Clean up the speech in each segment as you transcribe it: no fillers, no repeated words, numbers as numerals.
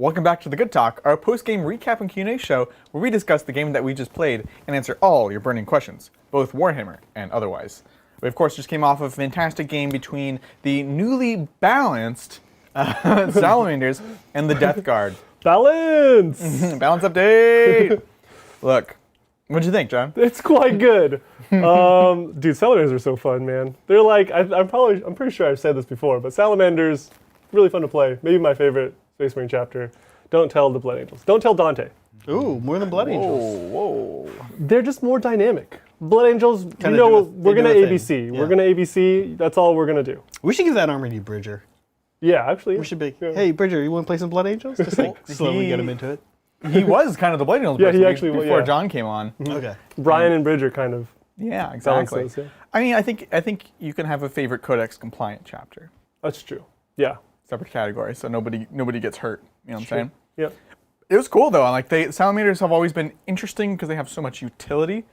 Welcome back to The Good Talk, our post-game recap and Q&A show where we discuss the game that we just played and answer all your burning questions, both Warhammer and otherwise. We, of course, just came off of a fantastic game between the newly balanced Salamanders and the Death Guard. Balance! Balance update! Look, what'd you think, John? It's quite good. Dude, Salamanders are so fun, man. They're like, I'm pretty sure I've said this before, but Salamanders, really fun to play. Maybe my favorite Space Marine chapter. Don't tell the Blood Angels. Don't tell Dante. Ooh, more than Blood Angels. Whoa. They're just more dynamic. Blood Angels, we're going to ABC. Yeah. We're going to ABC. That's all we're going to do. We should give that armor to you, Bridger. Yeah, actually. We should be, hey, Bridger, you want to play some Blood Angels? Just like slowly get him into it. He was kind of the Blood Angels person before John came on. Okay. Brian and Bridger kind of. Yeah, exactly. Balances, yeah. I mean, I think you can have a favorite Codex compliant chapter. That's true. Yeah. Separate category, so nobody gets hurt. You know what I'm saying? Yeah. It was cool though. Like Salamanders have always been interesting because they have so much utility,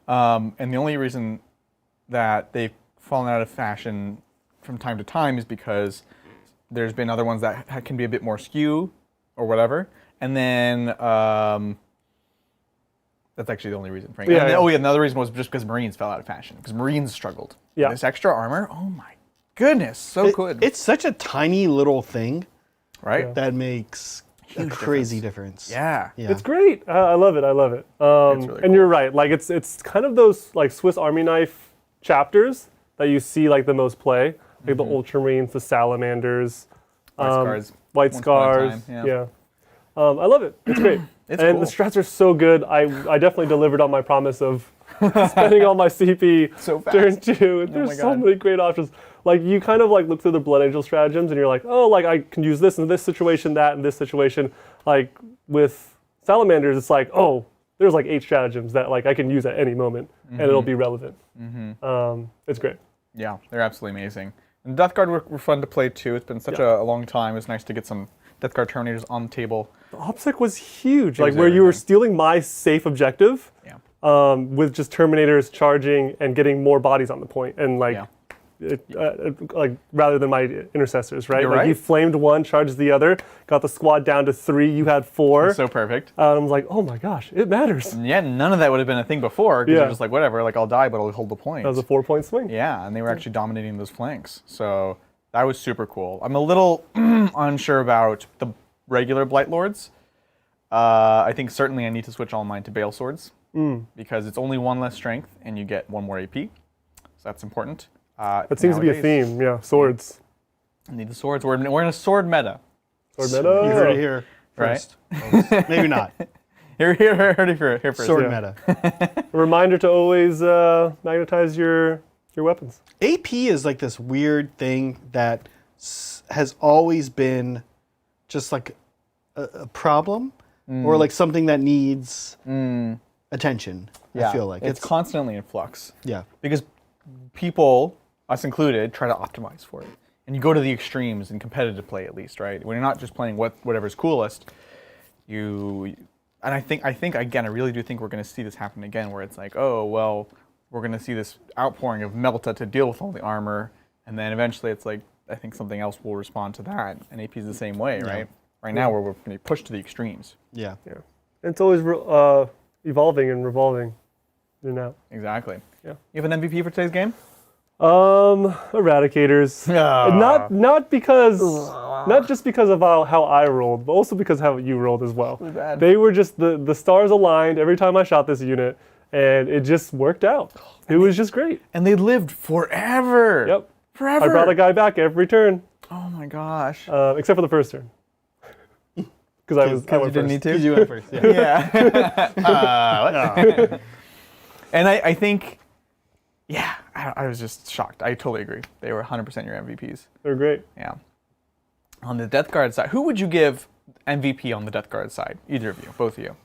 and the only reason that they've fallen out of fashion from time to time is because there's been other ones that can be a bit more skew or whatever, and then that's actually the only reason, frankly. Yeah, and another reason was just because Marines fell out of fashion because Marines struggled. Yeah. This extra armor, oh my goodness, so good. It's such a tiny little thing, right? That makes a crazy difference. Yeah. It's great. I love it. I love it. It's really and cool. you're right. Like it's kind of those like Swiss Army knife chapters that you see like the most play, like the Ultramarines, the Salamanders, White Scars. Yeah. I love it. It's great. It's and cool. the strats are so good. I definitely delivered on my promise of spending all my CP So fast. turn 2. There's so many great options. Like you kind of like look through the Blood Angel stratagems and you're like, oh, like I can use this in this situation, that in this situation. Like with Salamanders, it's like, oh, there's like 8 stratagems that like I can use at any moment and it'll be relevant. It's great. Yeah, they're absolutely amazing. And Death Guard were fun to play too. It's been such a long time. It's nice to get some Death Guard Terminators on the table. The OPSEC was huge. Like was where you were everything. stealing my safe objective with just Terminators charging and getting more bodies on the point. And like, like rather than my intercessors, right? You're like right. you flamed one, charged the other, got the squad down to 3, you had 4. So perfect. And I was like, oh my gosh, it matters. And yeah, none of that would have been a thing before because you're just like, whatever, like I'll die, but I'll hold the point. That was a 4-point swing. Yeah, and they were actually dominating those flanks. So that was super cool. I'm a little unsure about the regular Blight Lords. I think certainly I need to switch all mine to Bale Swords because it's only 1 less strength and you get 1 more AP. So that's important. That seems to be a theme, swords. I need the swords. We're in a sword meta. Sword meta. You heard it here first. Right? Maybe not. Heard it here first. Sword meta. A reminder to always magnetize your weapons. AP is like this weird thing that has always been just like a problem or like something that needs attention, I feel like. It's constantly in flux. Yeah. Because people, us included, try to optimize for it. And you go to the extremes in competitive play at least, right? When you're not just playing whatever's coolest, and I think again, I really do think we're going to see this happen again where it's like, oh, well, we're going to see this outpouring of Melta to deal with all the armor, and then eventually it's like, I think something else will respond to that, and AP is the same way, right? Right now we're going to be pushed to the extremes. Yeah. And it's always evolving and revolving in and out. Exactly. Yeah. You have an MVP for today's game? Eradicators. Not just because of how I rolled, but also because of how you rolled as well. Bad. They were just the stars aligned every time I shot this unit, and it just worked out. It was just great. And they lived forever. Yep. Forever. I brought a guy back every turn, Oh my gosh. except for the first turn. Because I went you didn't need to? You went first, yeah. Yeah. And I think, I was just shocked. I totally agree. They were 100% your MVPs. They're great. Yeah. On the Death Guard side, who would you give MVP on the Death Guard side? Either of you, both of you.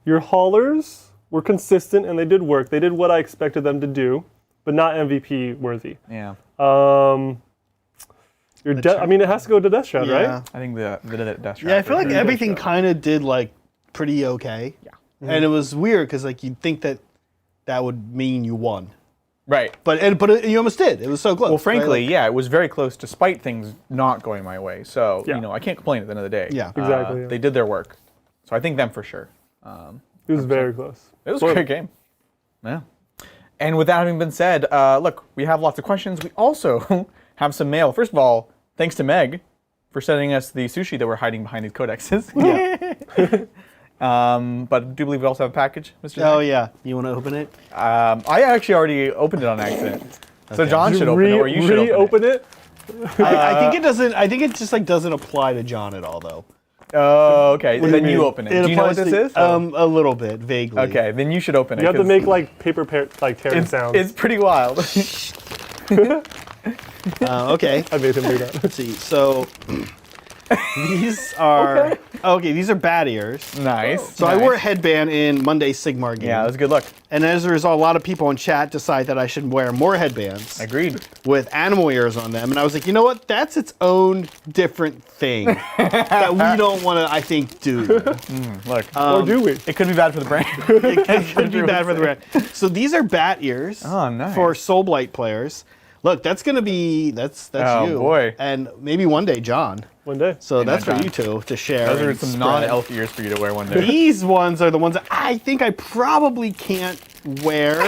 Your haulers were consistent and they did work. They did what I expected them to do, but not MVP worthy. Yeah. It has to go to Death Shroud, right? I think the Death Shroud. Yeah, I feel like everything kind of did like pretty okay. Yeah. And it was weird because like you'd think that would mean you won. Right. But you almost did. It was so close. Well, frankly, right? yeah, it was very close despite things not going my way. So, Yeah. I can't complain at the end of the day. Yeah. Exactly, yeah. They did their work. So I think them for sure. It was very close. It was a great game. Yeah. And with that having been said, look, we have lots of questions. We also have some mail. First of all, thanks to Meg for sending us the sushi that we're hiding behind these codexes. Yeah. But I do believe we also have a package, Mr. Oh yeah. You want to open it? I actually already opened it on accident. So John should open it, or you should reopen it. I think it doesn't. I think it just like doesn't apply to John at all, though. Oh, okay. What do Then you you mean? open it. Do you know what this is? A little bit, vaguely. Okay, then you should open it. You have to 'cause make like paper tearing sounds. It's pretty wild. Okay. I made him do that. Let's see. So these are these are bat ears. Nice. So I wore a headband in Monday's Sigmar game. Yeah, that was a good look. And as a result, a lot of people in chat decide that I should wear more headbands Agreed. with animal ears on them. And I was like, you know what? That's its own different thing that we don't want to, I think, do. Look. Or do we? It could be bad for the brain. It could be bad for the brand. So these are bat ears Oh, nice. for Soul Blight players. Look, that's gonna be that's Oh, you. boy. And maybe one day John. One day. So that's for John. you two to share. Those are and some spread. non-elf ears for you to wear one day. These ones are the ones that I think I probably can't wear.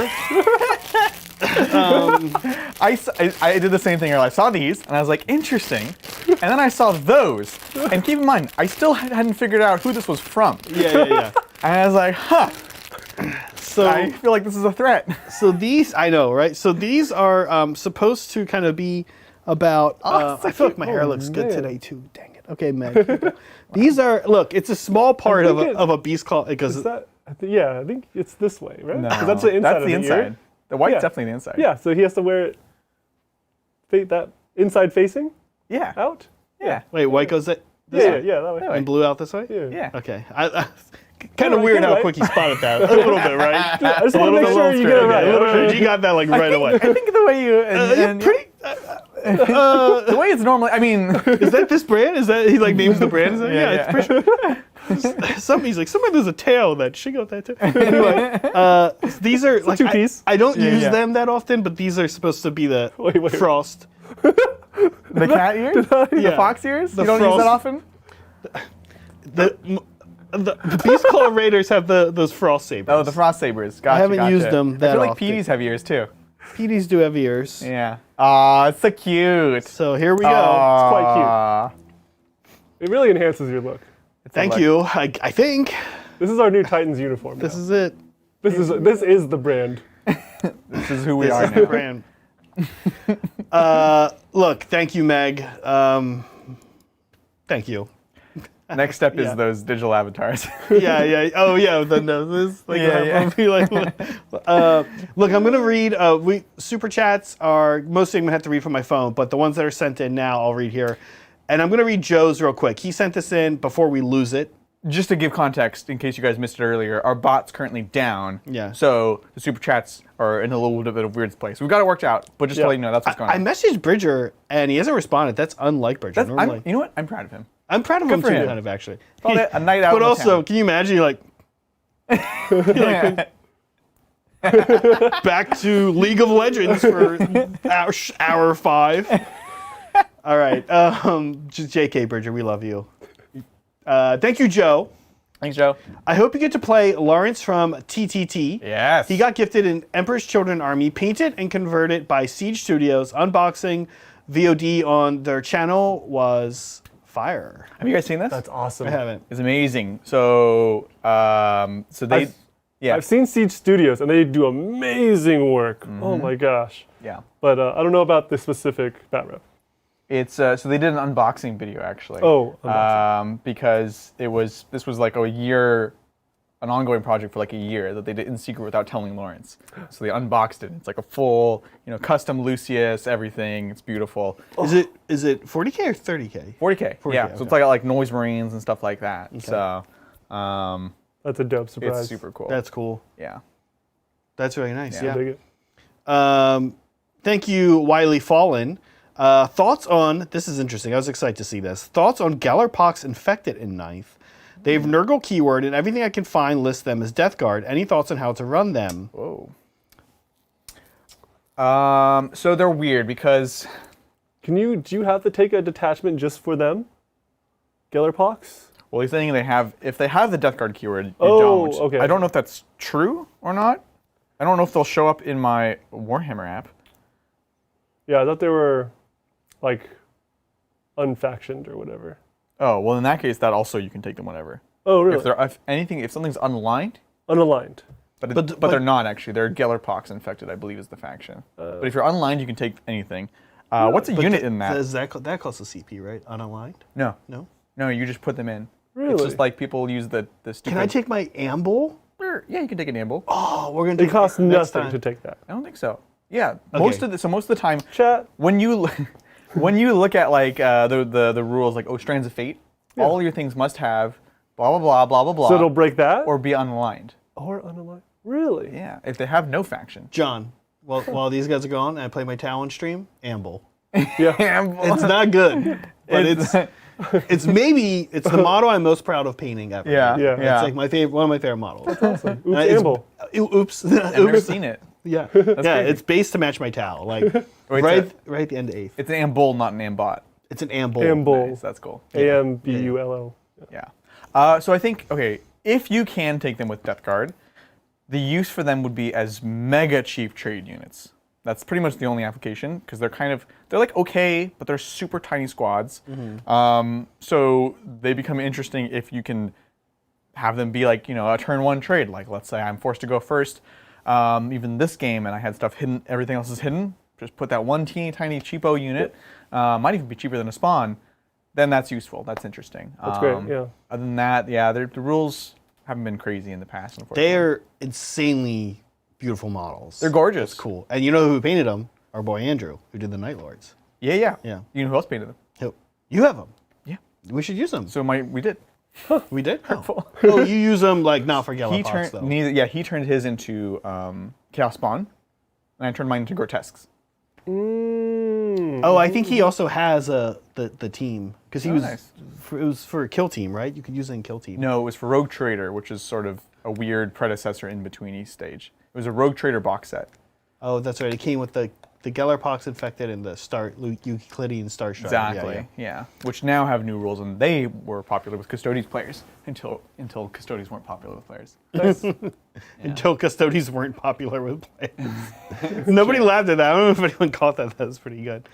I did the same thing earlier. I saw these, and I was like, interesting. And then I saw those. And keep in mind, I still hadn't figured out who this was from. Yeah. And I was like, huh, So I feel like this is a threat. So these, I know, right? So these are supposed to kind of be about. I feel like my hair looks good man. today too. Dang it. Okay, Meg. These are. Look, it's a small part of a beast claw. Because Is that? I think it's this way, right? No, 'Cause that's the inside. That's the of inside. ear. The white's Yeah. definitely the inside. Yeah, so he has to wear it. That inside facing Yeah. out. Yeah. wait, white goes that Yeah, that way. That way. and blue out this way. Yeah. Yeah. Okay. Kind of Yeah, weird get it how right. quick you spotted that. A little bit, right? I just want to make sure you get it right. You got that like right away. I think the way you and Pretty. the way it's normally. I mean, Is that this brand? Is that he like names the brand? Yeah, It's pretty sure. He's like, somebody there's a tail that should go with that too. Anyway, these are like two-piece. I don't use yeah. them that often, but these are supposed to be the Wait. frost. the cat ears, the Yeah. fox ears. The You don't use frost- that often. The Beast Claw Raiders have those frost sabers. Oh, the frost sabers. Gotcha, I haven't gotcha. used them I that feel like often. PDs have ears too. PDs do have ears. Yeah. Aw, it's so cute. So here we go. Aw. quite cute. It really enhances your look. Thank you. I think This is our new Titans uniform. this now. is it. This is the brand. This is who we This are is the now. brand. Look, thank you, Meg. Thank you. Next step is Yeah. those digital avatars. Yeah. Oh, yeah. The noses. Like, Yeah. Look, I'm gonna read. Super chats are mostly I'm gonna have to read from my phone, but the ones that are sent in now, I'll read here. And I'm gonna read Joe's real quick. He sent this in before we lose it. Just to give context, in case you guys missed it earlier, our bot's currently down. Yeah. So the super chats are in a little bit of a weird place. We've got it worked out, but just to Yeah. let you know, that's what's going I on. messaged Bridger and he hasn't responded. That's unlike Bridger. Normally, You know what? I'm proud of him. I'm proud of him for too, him. kind of actually. Called it a night out But in the also, town. can you imagine? You're like back to League of Legends for hour 5. All right, just JK Bridger, we love you. Thank you, Joe. Thanks, Joe. I hope you get to play Lawrence from TTT. Yes. He got gifted an Emperor's Children army, painted and converted by Siege Studios. Unboxing VOD on their channel was fire. Have you guys seen this? That's awesome. I haven't. It's amazing. So, they, yeah, I've seen Siege Studios and they do amazing work. Oh my gosh. yeah. But I don't know about the specific bat rep. It's so they did an unboxing video actually. Oh, unboxing. Because this was like an ongoing project for like a year that they did in secret without telling Lawrence. So they unboxed it. It's like a full, custom Lucius, everything. It's beautiful. Is it 40K or 30K? 40K. 40K, Yeah. So okay. it's like noise marines and stuff like that. So That's a dope surprise. it's super cool. That's cool. yeah. That's really nice. Yeah. I dig Yeah. it. Thank you, Wiley Fallen. Thoughts on this is interesting. I was excited to see this. Thoughts on Gellerpox infected in 9th. They've Nurgle keyword and everything I can find lists them as Death Guard. Any thoughts on how to run them? Whoa. So they're weird because Do you have to take a detachment just for them? Gellerpox? well, he's saying if they have the Death Guard keyword, you Oh, don't. okay. I don't know if that's true or not. I don't know if they'll show up in my Warhammer app. Yeah, I thought they were like unfactioned or whatever. Oh, well, in that case, that also you can take them whenever. Oh, really? If something's unaligned, Unaligned. but they're not actually. They're Gellerpox infected, I believe, is the faction. But if you're unaligned, you can take anything. What's a unit in that? That costs a CP, right? Unaligned? No, No. you just put them in. Really? It's just like people use the stupid. Can I take my amble? Yeah, you can take an amble. Oh, we're gonna do It costs next nothing time. to take that. I don't think so. Yeah, most of the time, Chat. when you look at like the rules, like Strands of Fate, all your things must have blah blah blah blah blah blah. So it'll break that? or be unaligned. Or unaligned. Really? Yeah, if they have no faction. John, while these guys are gone, and I play my Talon stream, amble. Yeah. It's not good, but it's the model I'm most proud of painting ever. Yeah, Yeah. It's like one of my favorite models. Oops, It's- amble. Oops. I've never seen it. Yeah, crazy. it's based to match my Tau. Like Wait, right at the end of 8th. It's an ambull, not an ambot. It's an amble. Amble. Nice, that's cool. AMBULL. Yeah. So I think, okay, if you can take them with Death Guard, the use for them would be as mega cheap trade units. That's pretty much the only application, because they're like okay, but they're super tiny squads. So they become interesting if you can have them be like, a turn 1 trade. Like, let's say I'm forced to go first, even this game, and I had stuff hidden, everything else is hidden. Just put that one teeny tiny cheapo unit, might even be cheaper than a spawn. Then that's useful. That's interesting. That's great, yeah. Other than that, yeah, the rules haven't been crazy in the past, unfortunately. They're insanely beautiful models. They're gorgeous. It's cool. And you know who painted them? Our boy Andrew, who did the Night Lords. Yeah. Yeah. You know who else painted them? You have them. Yeah. We should use them. So we did. We did? Oh. Oh, you use them like not for Gellerpox, though. He turned his into Chaos Spawn, and I turned mine into Grotesques. Oh, I think he also has the team because he was nice. it was for Kill Team, right? You could use it in Kill Team. No, it was for Rogue Trader, which is sort of a weird predecessor in between each stage. It was a Rogue Trader box set. Oh, that's right. It came with the Gellerpox infected and the Euclidean Star Strider. Exactly. Yeah. Which now have new rules, and they were popular with Custodes players until Custodes weren't popular with players. Nice. Until Custodes weren't popular with players. Nobody laughed at that. I don't know if anyone caught that. That was pretty good.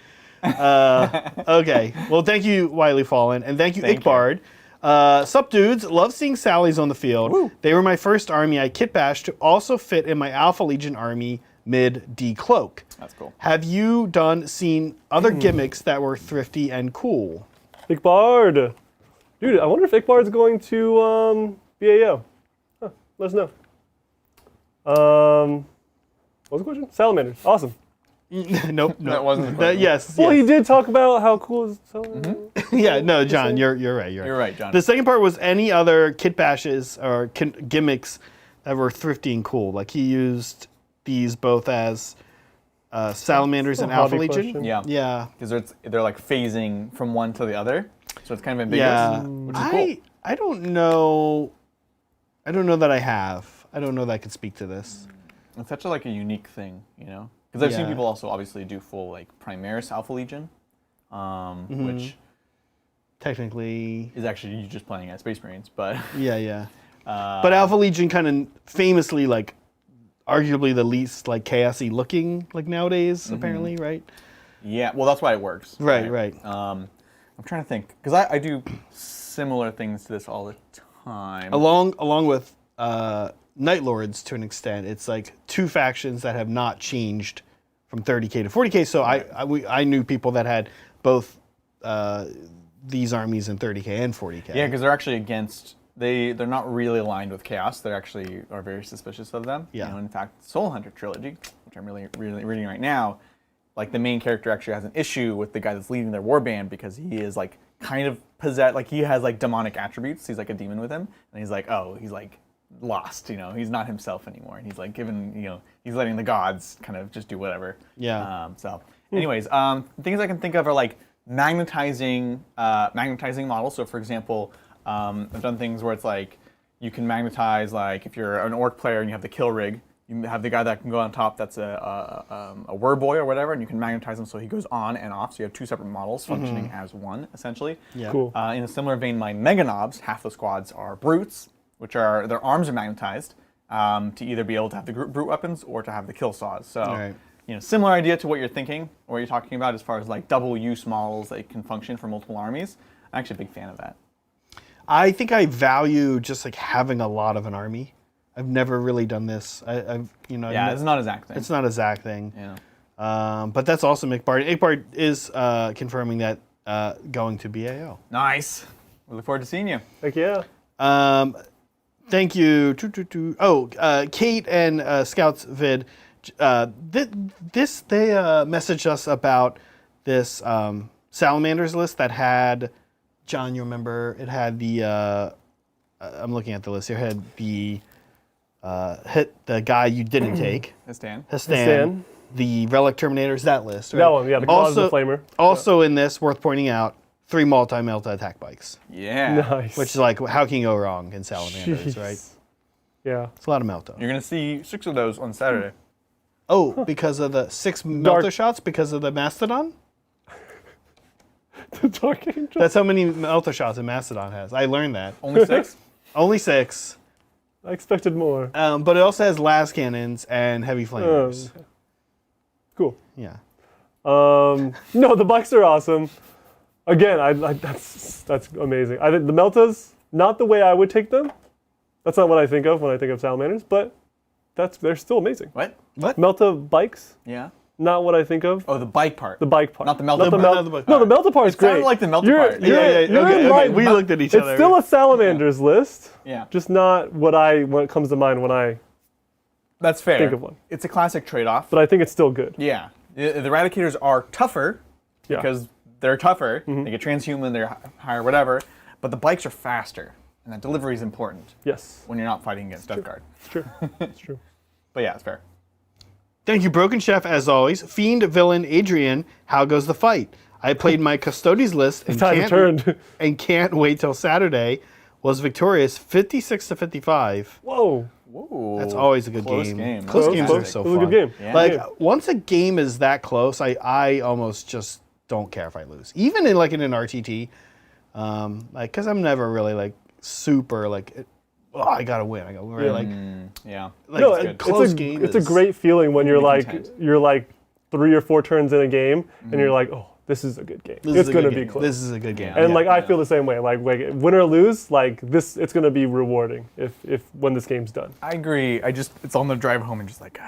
Okay. Well, thank you, Wiley Fallen, and thank you, Ickbard. Sup, dudes. Love seeing Sallies on the field. Woo. They were my first army I kitbashed to also fit in my Alpha Legion army mid-decloak. That's cool. Have you seen other gimmicks that were thrifty and cool? Ickbard. Dude, I wonder if Ickbard's going to BAO. Huh, let us know. What was the question? Salamanders. Awesome. Nope. No. That wasn't the question. Yes. Well, yes. he did talk about how cool is Salamanders. Yeah, no, John, you're right. You're right, John. The second part was any other kit bashes or gimmicks that were thrifty and cool. Like he used these both as Salamanders and Alpha hobby Legion. question. Yeah. Yeah. Because they're like phasing from one to the other, so it's kind of ambiguous, which is cool. I don't know. I don't know that I have. I don't know that I could speak to this. It's such a unique thing, Because I've seen Yeah. people also obviously do full Primaris Alpha Legion, which Technically, is actually you just playing as Space Marines, but yeah. But Alpha Legion kind of famously arguably the least chaosy looking nowadays, apparently, right? yeah, well that's why it works. Right. I'm trying to think because I do similar things to this all the time. Along with Night Lords to an extent, it's two factions that have not changed from 30k to 40k. So I knew people that had both these armies in 30k and 40k. Yeah, because they're actually against. They're not really aligned with Chaos. They actually are very suspicious of them. Yeah. In fact, Soul Hunter trilogy, which I'm really reading right now, the main character actually has an issue with the guy that's leading their warband because he is kind of possessed. He has demonic attributes. He's like a demon with him, and he's he's lost. He's not himself anymore, and he's he's letting the gods kind of just do whatever. Yeah. Anyways, things I can think of are magnetizing models. So for example, I've done things where it's you can magnetize if you're an orc player and you have the kill rig, You have the guy that can go on top that's a word boy or whatever, and you can magnetize him so he goes on and off. So you have two separate models functioning as one, essentially. Yeah. Cool. In a similar vein, my Mega Knobs, half the squads are brutes, which are, their arms are magnetized to either be able to have the brute weapons or to have the kill saws. So, Right. Similar idea to what you're thinking, or what you're talking about as far as like double use models that can function for multiple armies. I'm actually a big fan of that. I think I value just like having a lot of an army. I've never really done this. Yeah, it's not a Zach thing. It's not a Zach thing. Yeah. But that's awesome. Ickbard. Ickbard is confirming that going to BAO. Nice. We look forward to seeing you. Heck yeah. Thank you. Kate and Scouts Vid. They messaged us about this Salamanders list that had, John, you remember, it had the, I'm looking at the list here, it had the, hit the guy you didn't take. Hastan. Hastan. The Relic Terminators, that list. Right? That one, yeah, the Claws of the Flamer. Also in this, worth pointing out, 3 multi-melta attack bikes. Yeah. Nice. Which is like, how can you go wrong in Salamanders, Jeez. right? Yeah. It's a lot of melta. You're going to see 6 of those on Saturday. Oh, because of the 6 melta shots? Because of the Mastodon? The Dark Angel. That's how many melta shots a Mastodon has. I learned that. Only 6? Only 6. I expected more. But it also has las cannons and heavy flamers. Cool. Yeah. No, the bikes are awesome. Again, that's amazing. I think the Meltas, not the way I would take them. That's not what I think of when I think of Salamanders, but they're still amazing. What? Melta bikes, Yeah. not what I think of. Oh, the bike part. The bike part. Not the Melta part. Not the bike No, the Melta part is It sounded great. like the Melta You're- part. you're- you're Okay, in line. we looked at each It's other. still a Salamanders list, Yeah. just not what comes to mind when I That's fair. think of one. It's a classic trade-off. But I think it's still good. Yeah. The Eradicators are tougher Yeah. because they're tougher. They get transhuman, they're higher, whatever. But the bikes are faster, and that delivery is important Yes, when you're not fighting against Death Guard. it's true. It's true. But yeah, it's fair. Thank you, Broken Chef, as always. Fiend, Villain, Adrian, how goes the fight? I played my Custodes list and Time's turned. can't wait till Saturday. Was victorious 56-55. Whoa. Whoa. That's always a good Close game. game. Close Close games are game. so It was a fun. good game. Yeah. Like Yeah. once a game is that close, I almost just don't care if I lose. Even in like in an RTT, like because I'm never really like super like, I gotta win. I gotta win. Yeah. Like, Yeah. like No, good. close it's game. a is- great feeling when you're like content. 3 or 4 turns in a game and you're like, oh, this is a good game. This It's is a gonna good be game. close. This is a good game. Yeah. And like I yeah. feel the same way. Like win or lose, like this, it's gonna be rewarding if when this game's done. I agree. It's on the drive home and just like,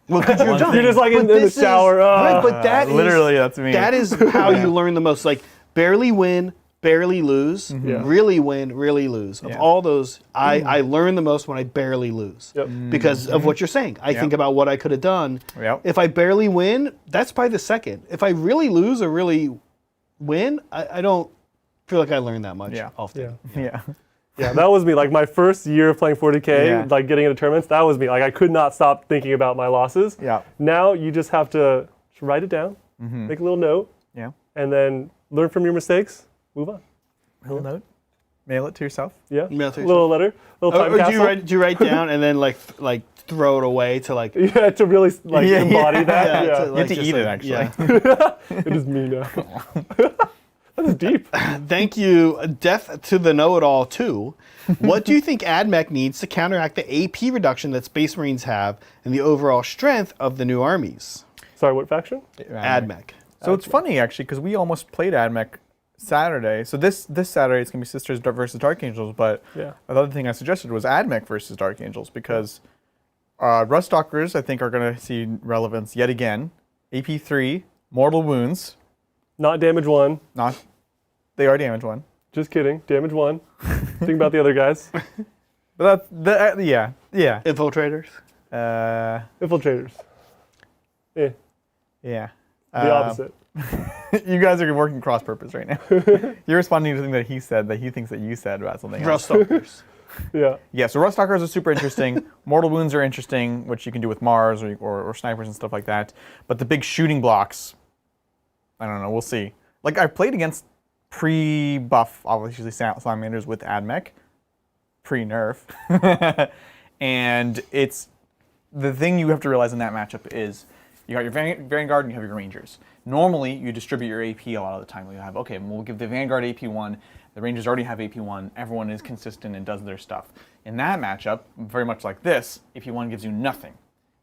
Well, because you're One done. thing. You're just like But in the this is- shower. right, but that is literally, that's me. That is how you learn the most. Like barely win, barely lose, Yeah. really win, really lose. Of Yeah. all those, I learn the most when I barely lose. Yep. Because of what you're saying. I think about what I could have done. Yep. If I barely win, that's probably the second. If I really lose or really win, I don't feel like I learned that much Yeah. often. Yeah. Yeah. Yeah, that was me. Like my first year of playing 40K, Yeah. like getting into tournaments, that was me. Like I could not stop thinking about my losses. Yeah. Now you just have to write it down, make a little note, Yeah. and then learn from your mistakes, move on. Little note. Mail it to yourself. Yeah. Mail to Little letter, little time Or do capsule. you write down and then like throw it away to like Yeah, to really like Yeah, embody that. yeah, Yeah, to, You have like, to just, eat it, like, actually. yeah. it is me now. That is deep. Thank you, Death to the Know-It-All 2. What do you think AdMech needs to counteract the AP reduction that Space Marines have and the overall strength of the new armies? Sorry, what faction? AdMech. So it's funny, actually, because we almost played AdMech Saturday. So this Saturday, it's going to be Sisters versus Dark Angels, but Yeah. another thing I suggested was AdMech versus Dark Angels, because Ruststalkers, I think, are going to see relevance yet again. AP3, Mortal Wounds. Not damage 1. They are damage 1. Just kidding. Damage 1. Think about the other guys. But yeah. Infiltrators. Infiltrators. Eh, Yeah. the opposite. You guys are working cross purpose right now. You're responding to something that he said that he thinks that you said about something else. Ruststalkers. Yeah. Yeah, so Ruststalkers are super interesting. Mortal Wounds are interesting, which you can do with Mars or snipers and stuff like that. But the big shooting blocks, I don't know, we'll see. Like, I've played against pre-buff, obviously, Salamanders with AdMech, pre-nerf. And it's the thing you have to realize in that matchup is you got your Vanguard and you have your Rangers. Normally, you distribute your AP a lot of the time. You have, okay, we'll give the Vanguard AP1, the Rangers already have AP1, everyone is consistent and does their stuff. In that matchup, very much like this, AP1 gives you nothing.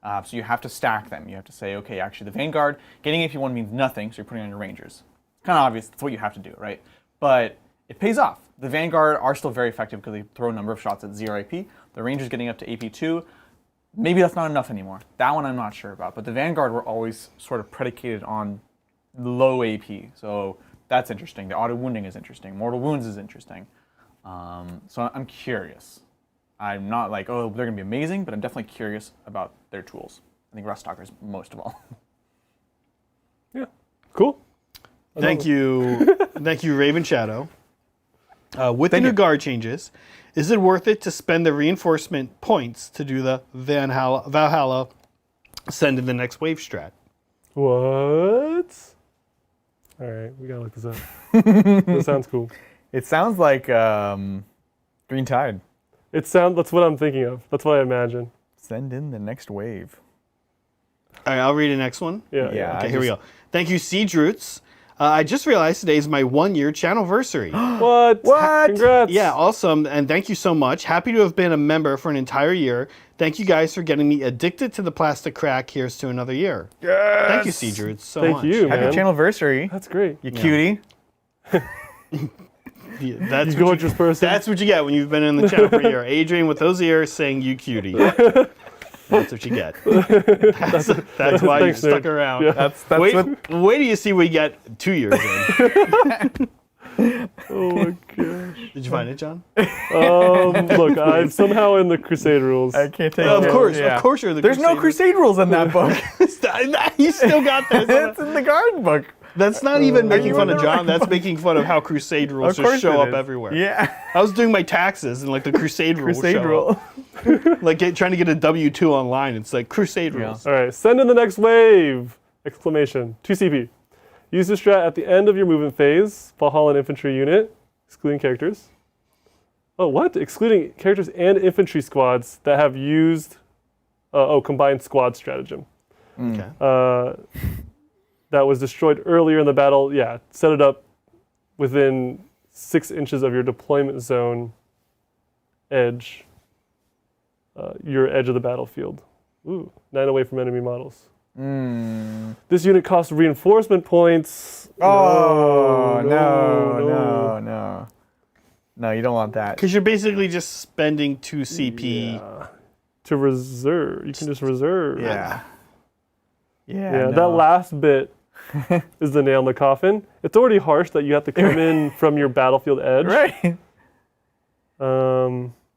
So you have to stack them. You have to say, okay, actually the Vanguard, getting AP1 means nothing, so you're putting on your Rangers. It's kind of obvious, that's what you have to do, right? But it pays off. The Vanguard are still very effective because they throw a number of shots at 0 AP. The Rangers getting up to AP2, maybe that's not enough anymore. That one I'm not sure about. But the Vanguard were always sort of predicated on low AP. So that's interesting. The auto wounding is interesting. Mortal wounds is interesting. So I'm curious. I'm not like, oh, they're going to be amazing, but I'm definitely curious about their tools. I think Ruststalkers most of all. Yeah. Cool. Thank you. Thank you, Raven Shadow. With the new guard changes, is it worth it to spend the reinforcement points to do the Valhalla send in the next wave strat? What? All right, we gotta look this up. That sounds cool. It sounds like Green Tide. That's what I'm thinking of. That's what I imagine. Send in the next wave. All right, I'll read the next one. Yeah. Okay, here we go. Thank you, Siege Roots. I just realized today is my 1-year channelversary. What? Congrats. Yeah, awesome, and thank you so much. Happy to have been a member for an entire year. Thank you guys for getting me addicted to the plastic crack. Here's to another year. Yes! Thank you, Siege Roots, so Thank much. you, man. Happy channelversary. That's great. You cutie. Yeah, that's You gorgeous person. That's what you get when you've been in the channel for a year. Adrian with those ears saying you cutie. That's what you get. That's why you Thanks, stuck nerd. around. Yeah. That's wait, what. wait till you see what you get 2 years in. Oh my gosh. Did you find it, John? Look, I'm somehow in the Crusade rules. I can't take Of it. course, Yeah. of course you're the There's no Crusade rules in that book. You still got It's that. in the guard book. That's not even making you fun in of the John. right That's book? making fun of how Crusade rules Of just course show it up is. everywhere. Yeah. I was doing my taxes and like the Crusade rules Crusade show rule. up. Like trying to get a W-2 online. It's like Crusade rules. All right, send in the next wave! Exclamation. 2CP. Use this strat at the end of your movement phase. Valhalla infantry unit, excluding characters. Oh, what? Excluding characters and infantry squads that have used combined squad stratagem. Okay. That was destroyed earlier in the battle. Yeah, set it up within 6 inches of your deployment zone edge, your edge of the battlefield. Ooh, 9 away from enemy models. This unit costs reinforcement points. Oh, no. No, you don't want that. Because you're basically just spending 2 CP. Yeah. To reserve. You can just reserve. Yeah. Yeah, that last bit is the nail in the coffin. It's already harsh that you have to come in from your battlefield edge. Right.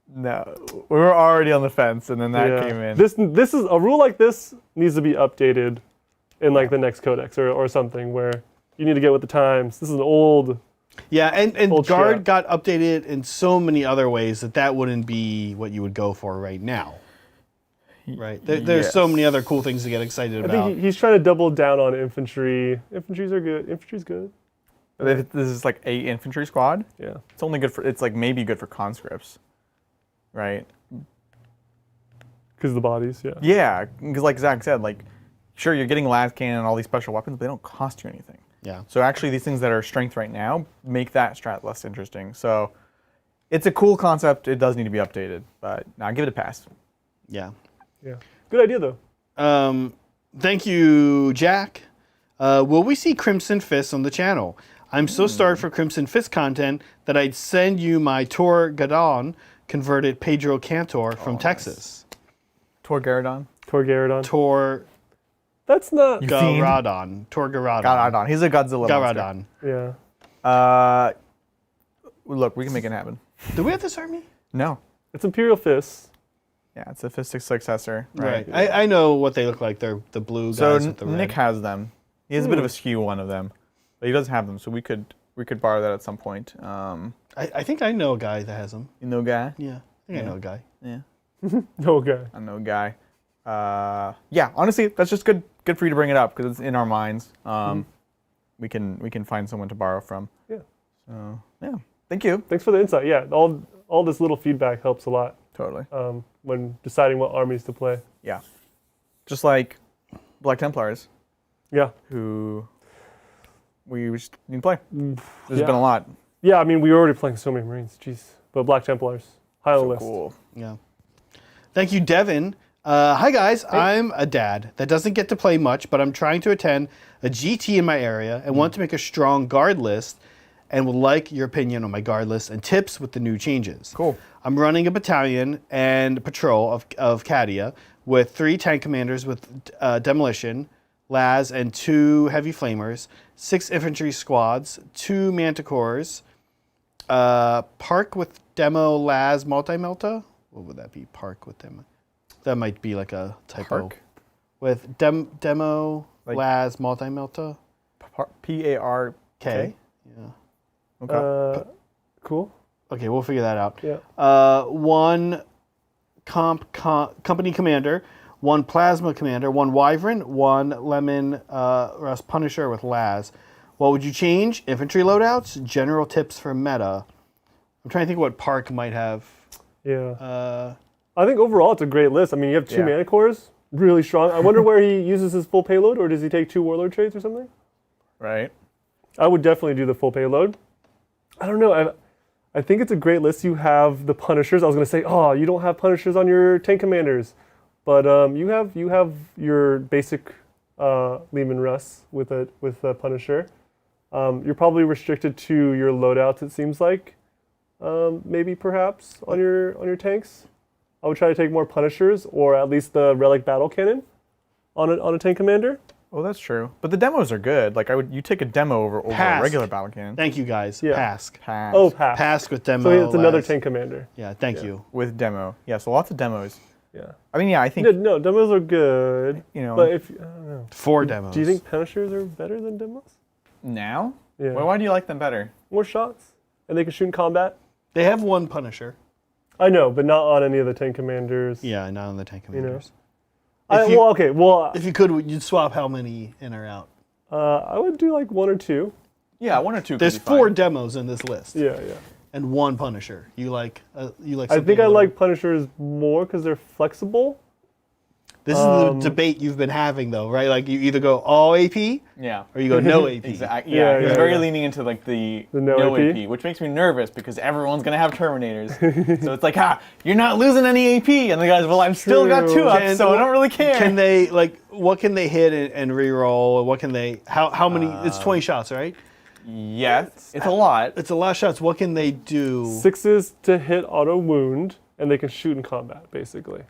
No, we were already on the fence, and then that came in. This is a rule like this needs to be updated in like the next codex or something where you need to get with the times. This is an old. Yeah, and Old Guard strat. got updated in so many other ways that wouldn't be what you would go for right now. Right? There's so many other cool things to get excited I about. think he's trying to double down on infantry. Infantries are good. Infantry's good. This is like a infantry squad. Yeah. It's only good for. It's like maybe good for conscripts, right? Because of the bodies, yeah. Yeah, because like Zach said, like, sure you're getting las cannon and all these special weapons, but they don't cost you anything. Yeah. So actually, these things that are strength right now make that strat less interesting. So it's a cool concept. It does need to be updated, but now give it a pass. Yeah. Yeah. Good idea though. Thank you, Jack. Will we see Crimson Fist on the channel? I'm so starved for Crimson Fist content that I'd send you my Tor Gadon converted Pedro Cantor from Texas. Tor Garadon. Tor Garadon. Tor That's not. You fiend. Garadon. Tor Garadon. Garadon. He's a Godzilla monster. Garadon. Yeah. Look, we can make it happen. Do we have this army? No. It's Imperial Fists. Yeah, it's a Fist successor. Right. I know what they look like. They're the blue guys So with the red. Nick has them. He has a bit of a skew one of them, but he doesn't have them. So we could borrow that at some point. I think I know a guy that has them. You know, a guy. Yeah. I think I know a guy. Yeah. No guy. I know a guy. Yeah. Honestly, that's just good for you to bring it up because it's in our minds. We can find someone to borrow from. Yeah. So yeah. Thank you. Thanks for the insight. Yeah. All this little feedback helps a lot Totally. when deciding what armies to play. Yeah. Just like Black Templars, Yeah. who we just need to play. There's Yeah. been a lot. Yeah, I mean, we were already playing so many Marines. Jeez. But Black Templars, high on the So list. cool. Yeah. Thank you, Devin. Hi, guys. I'm a dad that doesn't get to play much, but I'm trying to attend a GT in my area and want to make a strong guard list and would like your opinion on my guard list and tips with the new changes. Cool. I'm running a battalion and patrol of Cadia with 3 tank commanders with demolition, las, and 2 heavy flamers, 6 infantry squads, 2 manticores, park with demo, las, multi-melta. What would that be? Park with demo. That might be like a typo. Park? With demo, Like- las, multi-melta. PARK. Okay. Yeah. Okay. Cool. Okay, we'll figure that out. Yeah. 1 company commander, 1 plasma commander, 1 wyvern, 1 lemon rust punisher with las. What would you change? Infantry loadouts, general tips for meta. I'm trying to think what Park might have. Yeah. I think overall it's a great list. I mean, you have 2 Yeah. mana cores, really strong. I wonder where he uses his full payload, or does he take 2 warlord traits or something? Right. I would definitely do the full payload. I don't know. I think it's a great list. You have the Punishers. I was going to say, oh, you don't have Punishers on your tank commanders. But you have your basic Lehman Russ with a Punisher. You're probably restricted to your loadouts, it seems like. Maybe perhaps on your tanks. I would try to take more Punishers, or at least the Relic Battle Cannon on a tank commander. Well, that's true. But the demos are good. Like you take a demo over a Pask. regular battle cannon. Thank you, guys. Yeah. Pask. Pass. Oh, pass. Pask with demo. So it's another las. tank commander. Yeah, thank you. With demo. Yeah, so lots of demos. Yeah. I mean, yeah, I think, No, demos are good. you know, But if I don't know. 4 demos. Do you think Punishers are better than demos? now? Yeah. Well, why do you like them better? More shots, and they can shoot in combat. They have 1 Punisher. I know, but not on any of the tank commanders. Yeah, not on the tank commanders. Well, okay. Well, If you could, you'd swap how many in or out? I would do like 1 or 2. Yeah, 1 or 2 could There's be 4 fine. demos in this list, Yeah. and 1 Punisher. You like I something think I a little- like Punishers more because they're flexible. This is the debate you've been having, though, right? Like you either go all AP Yeah. or you go no AP. Exactly. Yeah, Yeah, he's yeah, very yeah. leaning into like the no no AP. AP, which makes me nervous because everyone's gonna have Terminators. So it's like, you're not losing any AP, and the guys, well, I've still got 2 True. up, so I don't really care. Can they what can they hit and reroll? What can they? How many? It's 20 shots, right? Yes, it's a lot. It's a lot of shots. What can they do? 6s to hit auto wound, and they can shoot in combat, basically.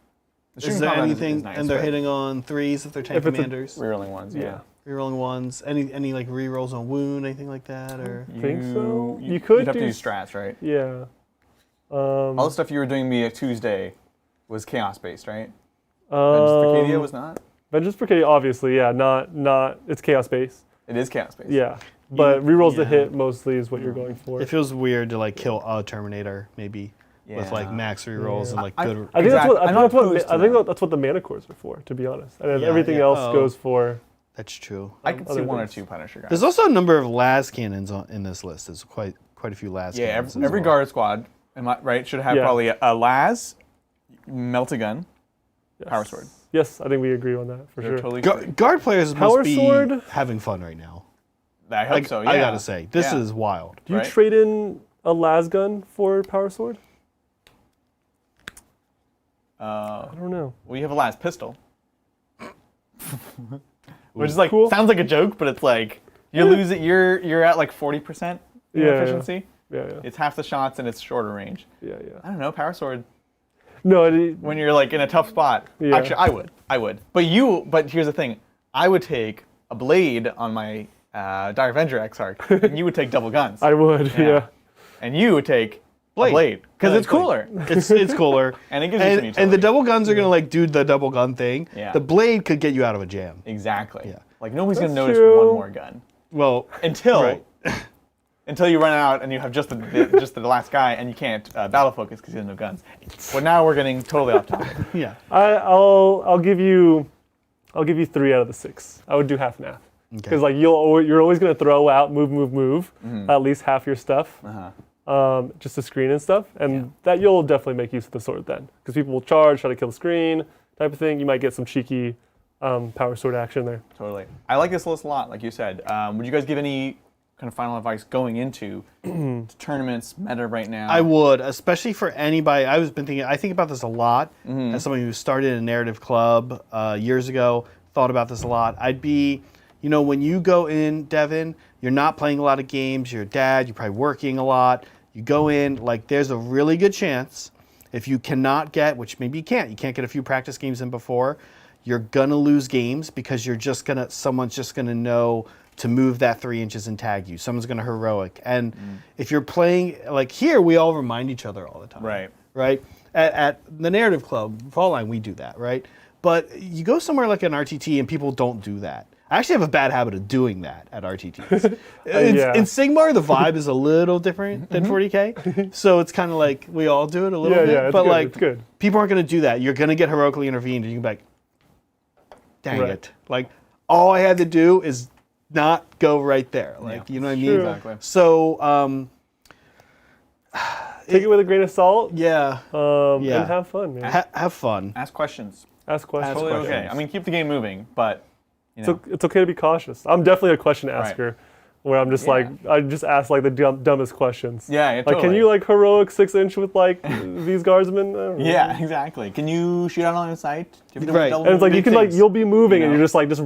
Is there anything? And they're hitting on 3s if they're tank If it's a- commanders. rerolling ones. Yeah. Rerolling 1s. Any like rerolls on wound, anything like that, or Think so? You could You'd have to do do strats, right? Yeah. All the stuff you were doing me a Tuesday was chaos based, right? Vengeance was not. Vengeance Brigade, obviously, yeah. Not. It's chaos based. It is chaos based. Yeah. But rerolls to yeah. hit mostly is what you're going for. it feels weird to like kill a Terminator maybe with like Yeah. max rerolls and like I- good. I think that's what Exactly. I'm not opposed to I think that. that's what the mana cores are for, to be honest. And Yeah, everything yeah. else Oh. goes for. That's true. I could see other 1 or things. 2 Punisher guys. There's also a number of las cannons in this list. There's quite a few las Yeah, cannons. as every well. guard squad, right, should have Yeah. probably a las, melt a gun, Yes. power sword. Yes, I think we agree on that for They're sure. totally Guard players Power must be sword? having fun right now. I hope so. Yeah. I gotta say, this Yeah. is wild. Do you right? trade in a las gun for power sword? I don't know. Well, you have a las pistol, which is like Cool. sounds like a joke, but it's like you lose it. You're at like 40% Yeah. efficiency. Yeah. It's half the shots and it's shorter range. Yeah. I don't know, power sword. No, When you're like in a tough spot, Yeah. actually, I would. But here's the thing, I would take a blade on my Dire Avenger Exarch, and you would take double guns, I would. Yeah. and you would take a blade because it's cooler. It's cooler. And it gives you some utility. and the double guns are gonna like do the double gun thing. Yeah. The blade could get you out of a jam. Exactly. Yeah. Like nobody's gonna That's notice true. one more gun Well, until Right. until you run out and you have just the last guy and you can't battle focus because you have no guns. Well, now we're getting totally off topic. yeah. I'll give you 3 out of the 6. I would do half and half. Because like you're always gonna throw out move at least half your stuff, just to screen and stuff, and that you'll definitely make use of the sword then, because people will charge, try to kill the screen type of thing. You might get some cheeky power sword action there. Totally. I like this list a lot, like you said. Would you guys give any kind of final advice going into tournaments, meta right now? I would, especially for anybody. I think about this a lot as somebody who started a narrative club years ago, thought about this a lot. I'd be, when you go in, Devin, you're not playing a lot of games, you're a dad, you're probably working a lot. You go in, there's a really good chance if you cannot get, which maybe you can't get a few practice games in before, you're gonna lose games because someone's just gonna know to move that 3 inches and tag you. Someone's gonna heroic. And if you're playing, here, we all remind each other all the time. Right. Right? At the Narrative Club, Fall Line, we do that, right? But you go somewhere like an RTT and people don't do that. I actually have a bad habit of doing that at RTTs. In Sigmar, the vibe is a little different than 40K. So it's kind of like we all do it a little bit. Yeah, but good, it's good. People aren't gonna do that. You're gonna get heroically intervened and you can be like, dang it. All I had to do is not go right there. You know what I mean? Exactly. So take it with a grain of salt. Yeah. And have fun, man. Have fun. Ask questions. Ask questions. Totally okay. I mean, keep the game moving, but it's okay to be cautious. I'm definitely a question asker, where I'm just I just ask the dumbest questions. Yeah, totally. Can you heroic 6-inch with these guardsmen? Yeah, exactly. Can you shoot out on the sight? Right. And it's you can you'll be moving and you're just just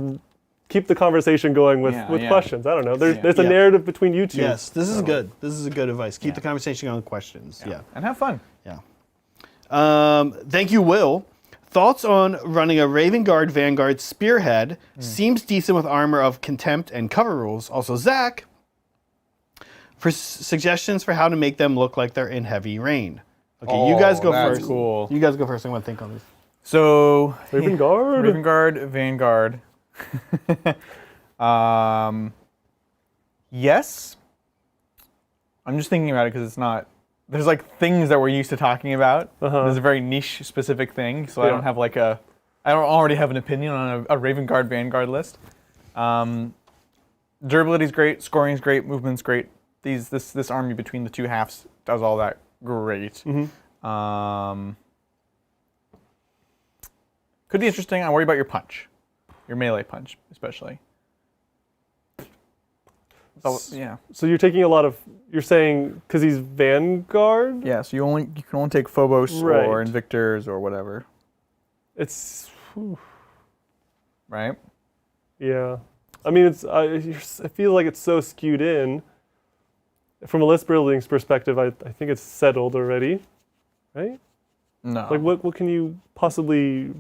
keep the conversation going with questions. I don't know. There's a narrative between you two. Yes, this is good. This is a good advice. Keep the conversation going with questions. Yeah. And have fun. Yeah. Thank you, Will. Thoughts on running a Raven Guard Vanguard Spearhead? Seems decent with armor of contempt and cover rules. Also, Zach, for suggestions for how to make them look like they're in heavy rain. Okay, you guys go that's first. Cool. You guys go first. I'm gonna think on this. So Raven Guard. Raven Guard, Vanguard. Yes. I'm just thinking about it because it's not. There's things that we're used to talking about. There's a very niche specific thing, so I don't have I don't already have an opinion on a Raven Guard Vanguard list. Durability's great, scoring's great, movement's great. This army between the two halves does all that great. Could be interesting. I worry about your punch, your melee punch especially. Yeah. So you're taking a lot of. You're saying because he's Vanguard. Yeah. So you can only take Phobos or Invictors or whatever. It's. Right. Yeah. I mean, I feel like it's so skewed in. From a list building's perspective, I think it's settled already, right? No. What can you possibly?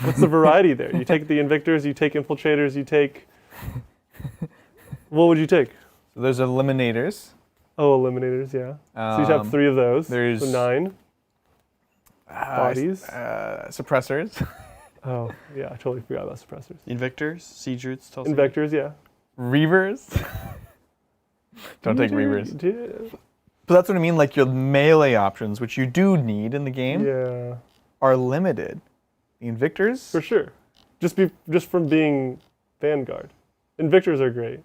What's the variety there? You take the Invictors, you take Infiltrators, you take. What would you take? So there's Eliminators. Oh, Eliminators, yeah. So you have 3 of those. There's so 9 bodies. Suppressors. Oh, yeah, I totally forgot about suppressors. Invictors, Siege Roots, Invectors, yeah. Reavers. Don't take Reavers. Yeah. But that's what I mean. Your melee options, which you do need in the game, are limited. The Invictors, for sure. Just from being Vanguard. Invictors are great.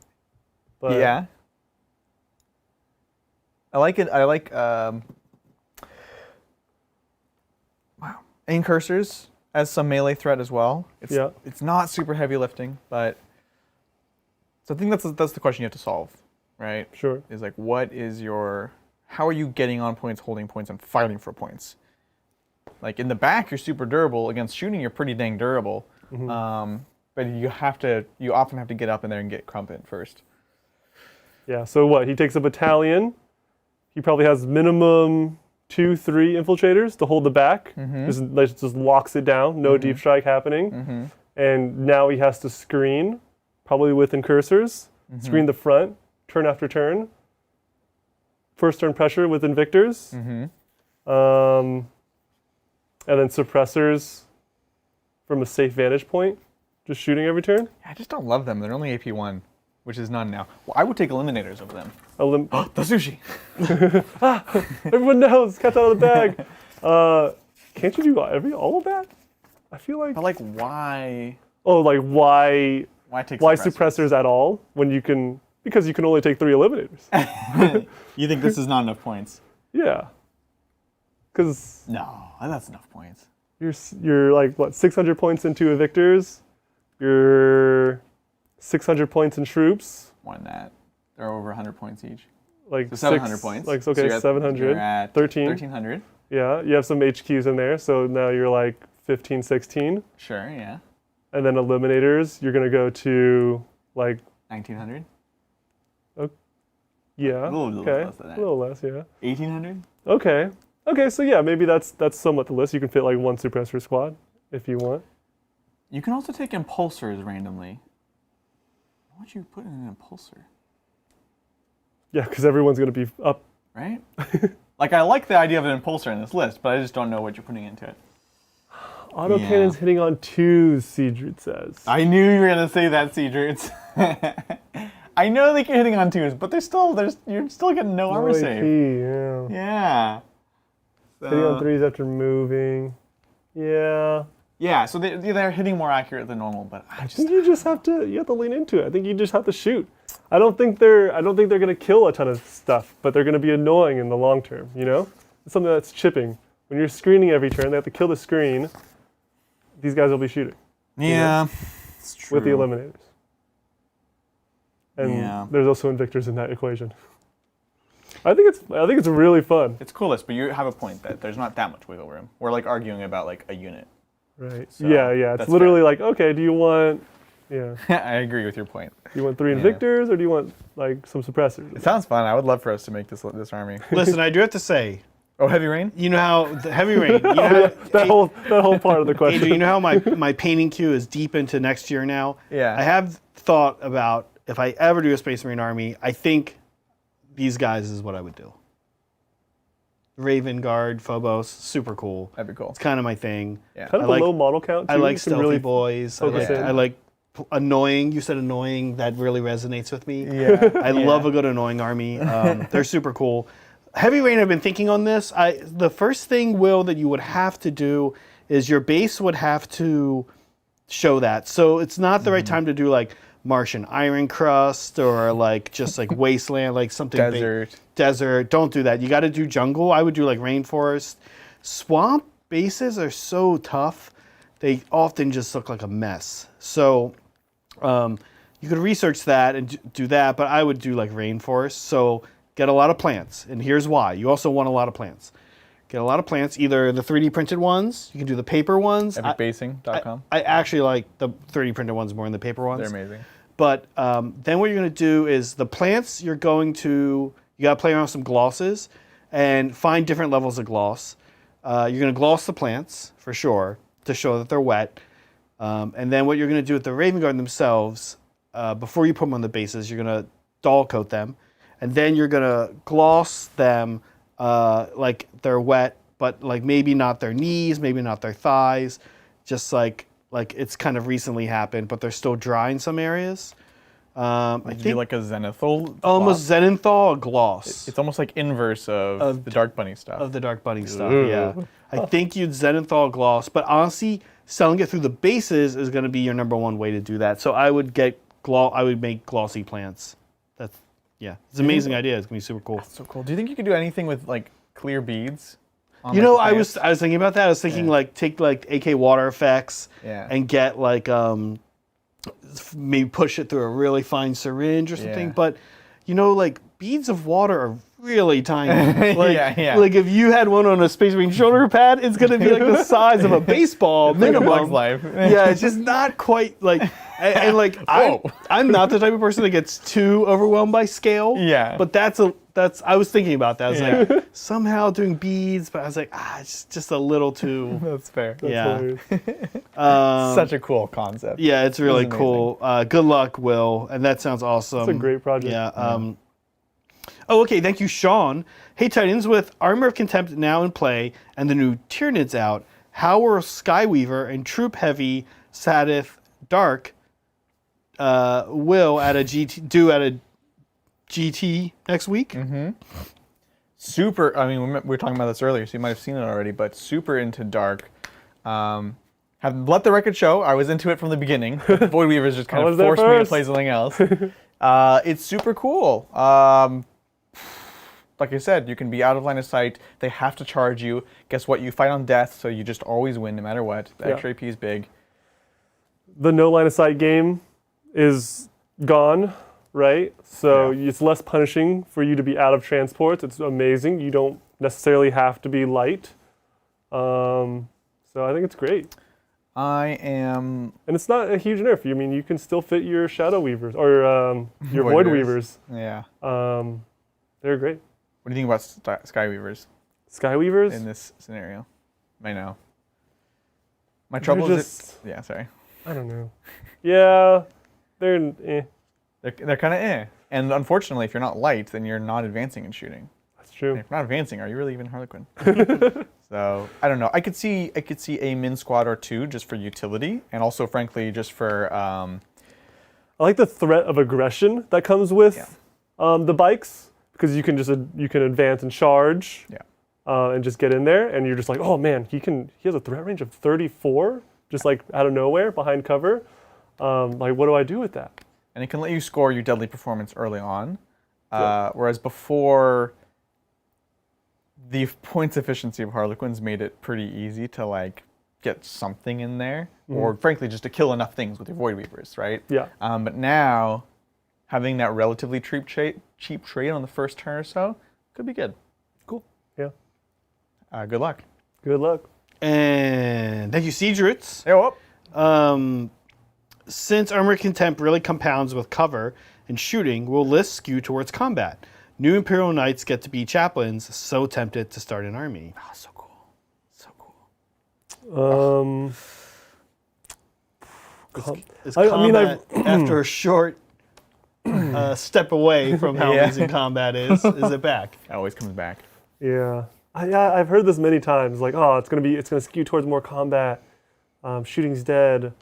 But yeah. I like it. I like wow. Incursors as some melee threat as well. It's not super heavy lifting, but so I think that's the question you have to solve, right? Sure. Is how are you getting on points, holding points, and fighting for points? In the back, you're super durable. Against shooting, you're pretty dang durable. But you often have to get up in there and get crumpet first. Yeah, so what? He takes a battalion. He probably has minimum 2-3 infiltrators to hold the back. Just locks it down. No deep strike happening. And now he has to screen, probably with incursors. Screen the front, turn after turn. First turn pressure with Invictors. And then suppressors from a safe vantage point. Just shooting every turn? I just don't love them. They're only AP1, which is none now. Well, I would take Eliminators over them. The sushi. Everyone knows. Cat's out of the bag. Can't you do all of that? I feel like. But why? Oh, why? Why take suppressors at all when you can? Because you can only take 3 Eliminators. You think this is not enough points? Yeah. Because. No, that's enough points. you're like what 600 points into Evictors. You're 600 points in troops. More than that. They're over 100 points each. Like So 700 points. Like So okay, you're at- 700. You're at 1300. 1,300. Yeah, you have some HQs in there, so now you're like 15, 16. Sure, yeah. And then Eliminators, you're gonna go to like 1,900. yeah, A little okay, less than that. a little less, yeah. 1,800. Okay, so yeah, maybe that's somewhat the list. You can fit like one suppressor squad if you want. You can also take impulsors randomly. Why would you put in an impulsor? Yeah, because everyone's gonna be up. Right? Like, I like the idea of an impulsor in this list, but I just don't know what you're putting into it. Autocannons Yeah. hitting on 2s, Siegfried says. I knew you were going to say that, Seedroots. I know that you're hitting on 2s, but you're still getting no armor AP, save. yeah. Yeah. Hitting on 3s after moving. Yeah. Yeah, so they're hitting more accurate than normal, but I I just... think you have to lean into it. I think you just have to shoot. I don't think they're gonna kill a ton of stuff, but they're gonna be annoying in the long term, you know? It's something that's chipping. When you're screening every turn, they have to kill the screen. These guys will be shooting. Yeah, it's true. With the Eliminators. And Yeah. there's also Invictors in that equation. I think it's really fun. It's coolest, but you have a point that there's not that much wiggle room. We're like arguing about like a unit. Right. So, yeah. It's that's literally fair. like, okay, do you want I agree with your point. do you want 3 Yeah. Invictors or do you want like some suppressors? It sounds fun. I would love for us to make this army. Listen, I do have to say, Oh, heavy rain? you know how the heavy rain. You know how, that whole part of the question. Adrian, you know how my painting queue is deep into next year now? Yeah. I have thought about if I ever do a Space Marine army, I think these guys is what I would do. Raven Guard, Phobos, super cool. That'd be cool. It's kind of my thing. Yeah. Kind of I a like- low model count too. I like You can stealthy really boys. focus in. I like annoying. You said annoying. That really resonates with me. Yeah. I love a good annoying army. They're super cool. Heavy Rain, I've been thinking on this. The first thing, Will, that you would have to do is your base would have to show that. So it's not the right time to do like Martian Iron Crust or like just like Wasteland, like something big. Desert. Don't do that. You got to do jungle. I would do like rainforest. Swamp bases are so tough. They often just look like a mess. So you could research that and do that, but I would do like rainforest. So get a lot of plants. And here's why. You also want a lot of plants. Get a lot of plants, either the 3D printed ones, you can do the paper ones. Epicbasing.com. I actually like the 3D printed ones more than the paper ones. They're amazing. But then what you're going to do is the plants you got to play around with some glosses and find different levels of gloss. You're going to gloss the plants for sure to show that they're wet. And then what you're going to do with the Raven Guard themselves, before you put them on the bases, you're going to dull coat them. And then you're going to gloss them like they're wet, but like maybe not their knees, maybe not their thighs, just like it's kind of recently happened, but they're still dry in some areas. I Do think like a Zenithal. almost Zenithal gloss It's almost like inverse of the Dark Bunny stuff. of the Dark Bunny stuff. Yeah, I think you'd Zenithal gloss, but honestly, selling it through the bases is going to be your number one way to do that. So I would make glossy plants. It's an amazing idea. It's gonna be super cool. So cool. Do you think you could do anything with like clear beads? on, You like, know, the I was plants? thinking about that. I was thinking Yeah. like take like AK water effects Yeah. and get like maybe push it through a really fine syringe or something. Yeah. But you know, like beads of water are really tiny. Like, Yeah. like if you had one on a Space Marine shoulder pad, it's gonna be like the size of a baseball Like a minimum. Bug's Life. Yeah, it's just not quite like, and like Whoa. I'm not the type of person that gets too overwhelmed by scale. Yeah. But I was thinking about that. I was Yeah. like, somehow doing beads, but I was like, it's just a little too. That's fair. Yeah. Hilarious. Such a cool concept. Yeah, it's really amazing. cool. Good luck, Will, and that sounds awesome. It's a great project. Yeah. Oh, okay. Thank you, Sean. Hey, Titans, with Armor of Contempt now in play and the new Tyranids out, how are Skyweaver and Troop Heavy Sadith Dark will at a GT next week? Mm-hmm. Super. I mean, we were talking about this earlier, so you might have seen it already. But super into Dark. Have let the record show. I was into it from the beginning. But Void Weavers just kind I of was there forced me to first. play something else. It's super cool. like I said, you can be out of line of sight. They have to charge you. Guess what? You fight on death, so you just always win no matter what. The extra AP is big. The no line of sight game is gone, right? So it's less punishing for you to be out of transports. It's amazing. You don't necessarily have to be light. So I think it's great. And it's not a huge nerf. I mean, you can still fit your Shadow Weavers or your Void Weavers. Yeah. They're great. What do you think about Sky Weavers Sky Weavers? in this scenario? I know. My trouble is... Yeah, sorry. I don't know. Yeah, they're eh. They're kind of eh. And unfortunately, if you're not light, then you're not advancing and shooting. That's true. And if you're not advancing, are you really even Harlequin? So I don't know. I could see a min squad or two just for utility, and also frankly just for. I like the threat of aggression that comes with the bikes, because you can advance and charge. Yeah. And just get in there, and you're just like, oh man, he has a threat range of 34, just like out of nowhere behind cover. Like, what do I do with that? And it can let you score your deadly performance early on, whereas before, the points efficiency of Harlequins made it pretty easy to like get something in there, or frankly just to kill enough things with your Void Weavers, right? Yeah. But now, having that relatively cheap trade on the first turn or so could be good. Cool. Yeah. Good luck. Good luck. And thank you, Siege Roots. Hey, whoop. Since Armor Contempt really compounds with cover and shooting, will lists skew towards combat? New Imperial Knights get to be chaplains, so tempted to start an army. Oh, so cool. So cool. Is combat, after a short step away from how amazing combat is it back? It always comes back. Yeah. I've heard this many times. Like, oh, it's gonna skew towards more combat. Shooting's dead.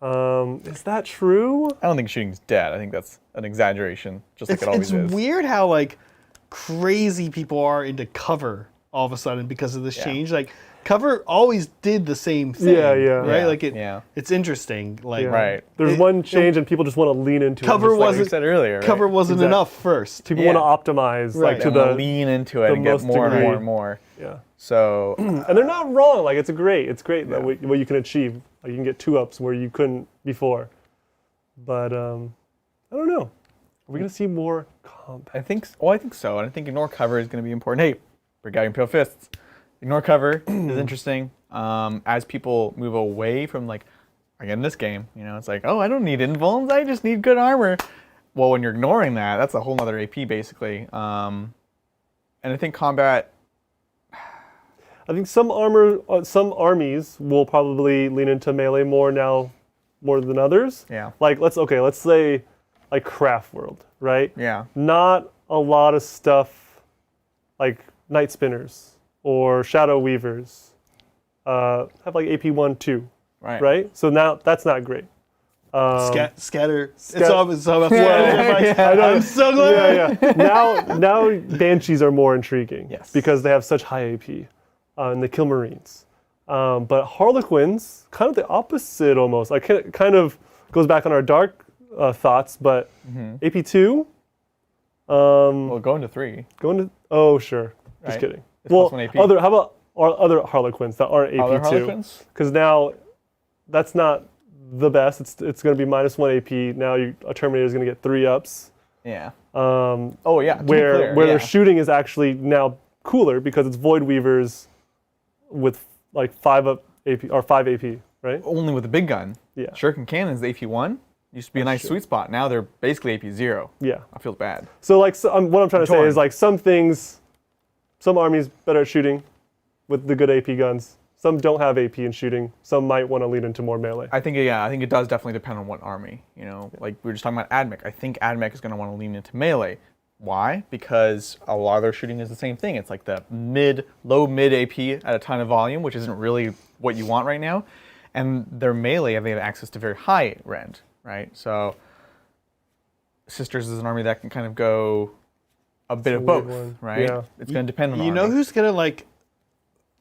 Is that true? I don't think shooting's dead. I think that's an exaggeration, just like it always is. It's weird how like crazy people are into cover all of a sudden because of this change. Like cover always did the same thing. Yeah. Right? Yeah, like yeah. it's interesting. Like Yeah. Right. There's one change, and people just want to lean into Cover it. Just Like wasn't we said earlier. Right? cover wasn't Exactly. enough first. People Yeah. want to optimize Right. like to They wanna the lean into it and get most more and degree. more and more. yeah. So And they're not wrong. Like it's great that what you can achieve. Like you can get 2-ups where you couldn't before. But I don't know. Are we gonna see more combat? I think so. And I think ignore cover is going to be important. Hey, break out your Imperial Fists. Ignore cover is interesting. As people move away from like, again, this game, it's like, oh, I don't need invulns. I just need good armor. Well, when you're ignoring that, that's a whole other AP basically. And I think combat. I think some armies will probably lean into melee more than others. Yeah. Like let's say like Craft World, right? Yeah. Not a lot of stuff like Night Spinners or Shadow Weavers have like AP 1-2, Right. right? So now that's not great. Scatter. It's all about I'm so Yeah, glad. yeah. Now Banshees are more intriguing. Yes. Because they have such high AP and they kill Marines. But Harlequins, kind of the opposite almost. Like kind of goes back on our dark thoughts, but AP 2. Well, going to 3. Oh sure, just Right. kidding. It's Well, +1 AP. how about other Harlequins that aren't Other AP 2? Harlequins? Because now that's not the best. It's going to be -1 AP. Now a Terminator is going to get 3-ups. Yeah. Um, Oh yeah. To be where clear, their yeah. shooting is actually now cooler because it's Void Weavers with like 5 AP or 5 AP, right? Only with the big gun. Yeah. Shuriken Cannons, AP 1 used to be a nice sweet spot. Now they're basically AP 0. Yeah. I feel bad. So like what I'm trying to say torn. is like some armies better at shooting with the good AP guns. Some don't have AP in shooting. Some might want to lean into more melee. I think it does definitely depend on what army. Like we were just talking about AdMech. I think AdMech is going to want to lean into melee. Why? Because a lot of their shooting is the same thing. It's like the low mid AP at a ton of volume, which isn't really what you want right now. And their melee, they have access to very high rend, right? So Sisters is an army that can kind of go a bit a of weird both, one. right? Yeah. It's going to depend on the You know army. who's gonna like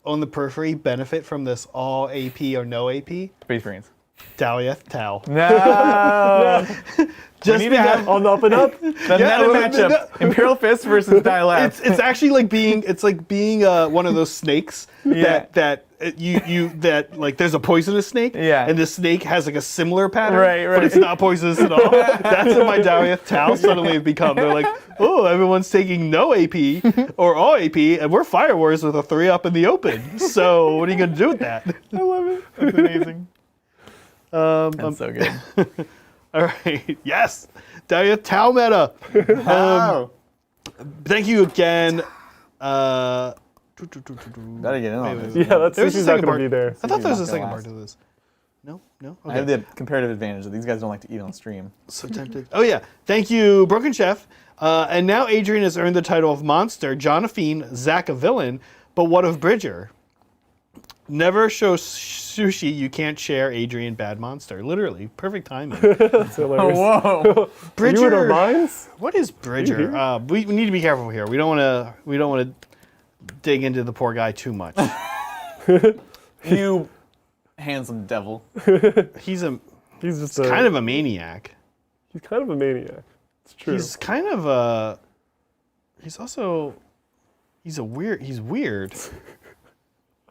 on the periphery benefit from this all AP or no AP? Space Marines. Dalieth Tau. No. Just need to have On the up and up. the meta matchup: Imperial Fist versus Dialect. It's actually like being one of those snakes Yeah. that like there's a poisonous snake, Yeah. and the snake has like a similar pattern, Right, but it's not poisonous at all. That's what my Dalieth Tau suddenly have become. They're like, oh, everyone's taking no AP or all AP, and we're Fire Wars with a 3-up in the open. So what are you gonna do with that? I love it. That's amazing. That's so good. All right, yes, Dalieth Tau meta. Wow. Thank you again. Gotta get in on this. Yeah, that's There's a Sushi's not second going part. to be there. I thought there was a not second gonna part last. to this. No? I Okay. have the comparative advantage that these guys don't like to eat on stream. So tempted. Oh, yeah. Thank you, Broken Chef. And now Adrian has earned the title of Monster, Jonaphine, Zach a villain, but what of Bridger? Never show Sushi you can't share Adrian Bad Monster. Literally. Perfect timing. That's hilarious. whoa. Bridger. You in our minds? What is Bridger? We need to be careful here. We don't want to dig into the poor guy too much. You handsome devil. He's He's kind of a maniac. He's kind of a maniac. It's true. He's kind of a. He's weird.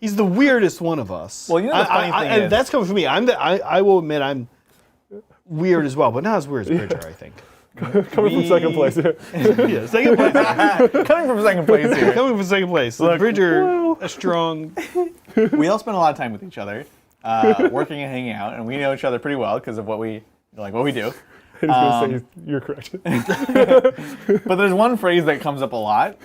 He's the weirdest one one of us. Well, you know the funny thing and is- that's coming from me. I will admit I'm weird as well, but not as weird as Bridger, I think. Coming from second place. Yeah, second place. Coming from second place here. Coming from second place. Bridger, a strong. We all spend a lot of time with each other, working and hanging out, and we know each other pretty well because of what we do. I was going to say you're correct. But there's one phrase that comes up a lot,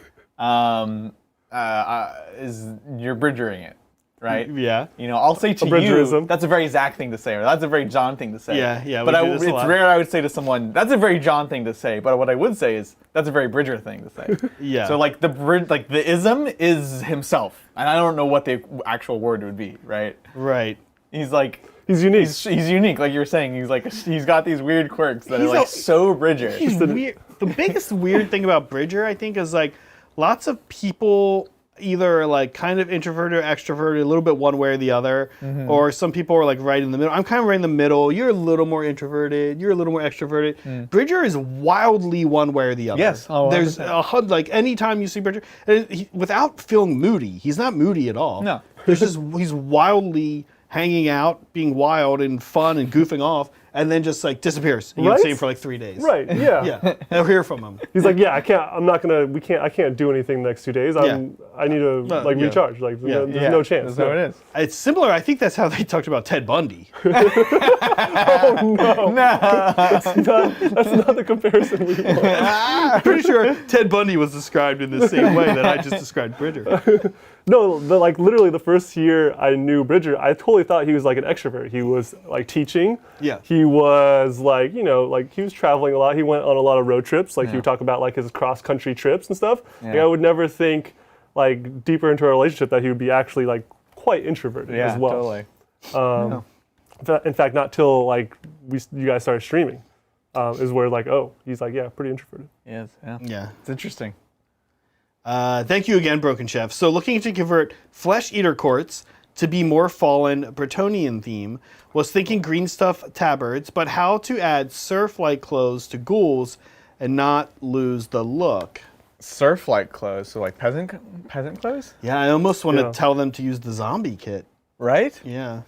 is you're bridgering it, right? Yeah. You know, I'll say to you, bridgerism. that's a very Zach thing to say, or that's a very John thing to say. Yeah, But we do this a it's lot. rare I would say to someone, that's a very John thing to say, but what I would say is, that's a very Bridger thing to say. Yeah. So like the ism is himself, and I don't know what the actual word would be, right? Right. He's like, He's unique. he's unique, like you're saying. He's got these weird quirks that He's are like a- so Bridger. He's weird. The biggest weird thing about Bridger, I think, is like lots of people either like kind of introverted or extroverted, a little bit one way or the other, or some people are like right in the middle. I'm kind of right in the middle. You're a little more introverted. You're a little more extroverted. Bridger is wildly one way or the other. Yes. Oh, There's 100%. like anytime you see Bridger, and without feeling moody, he's not moody at all. No. There's just he's wildly hanging out, being wild and fun and goofing off, and then just like disappears. And you don't Right? see him for like 3 days. Right, yeah. Yeah. I'll hear from him. He's like, yeah, I can't do anything the next 2 days. I need to yeah. recharge. Like, Yeah. there's no chance. That's how it is. It's similar. I think that's how they talked about Ted Bundy. That's not the comparison we want. I'm pretty sure Ted Bundy was described in the same way that I just described Bridger. No, like literally the first year I knew Bridger, I totally thought he was like an extrovert. He was like teaching. Yeah. He was like, like he was traveling a lot. He went on a lot of road trips. Like he would talk about like his cross-country trips and stuff. Like, Yeah. I would never think like deeper into our relationship that he would be actually like quite introverted Yeah, as well. totally. In fact, not till like you guys started streaming is where like, oh, he's like, yeah, pretty introverted. Yes, yeah. Yeah. It's interesting. Thank you again, Broken Chef. So looking to convert Flesh Eater Courts to be more Fallen Bretonian theme, was thinking green stuff tabards, but how to add surf-like clothes to ghouls and not lose the look. Surf-like clothes, so like peasant clothes, Yeah, I almost want Yeah. to tell them to use the zombie kit. right? Yeah.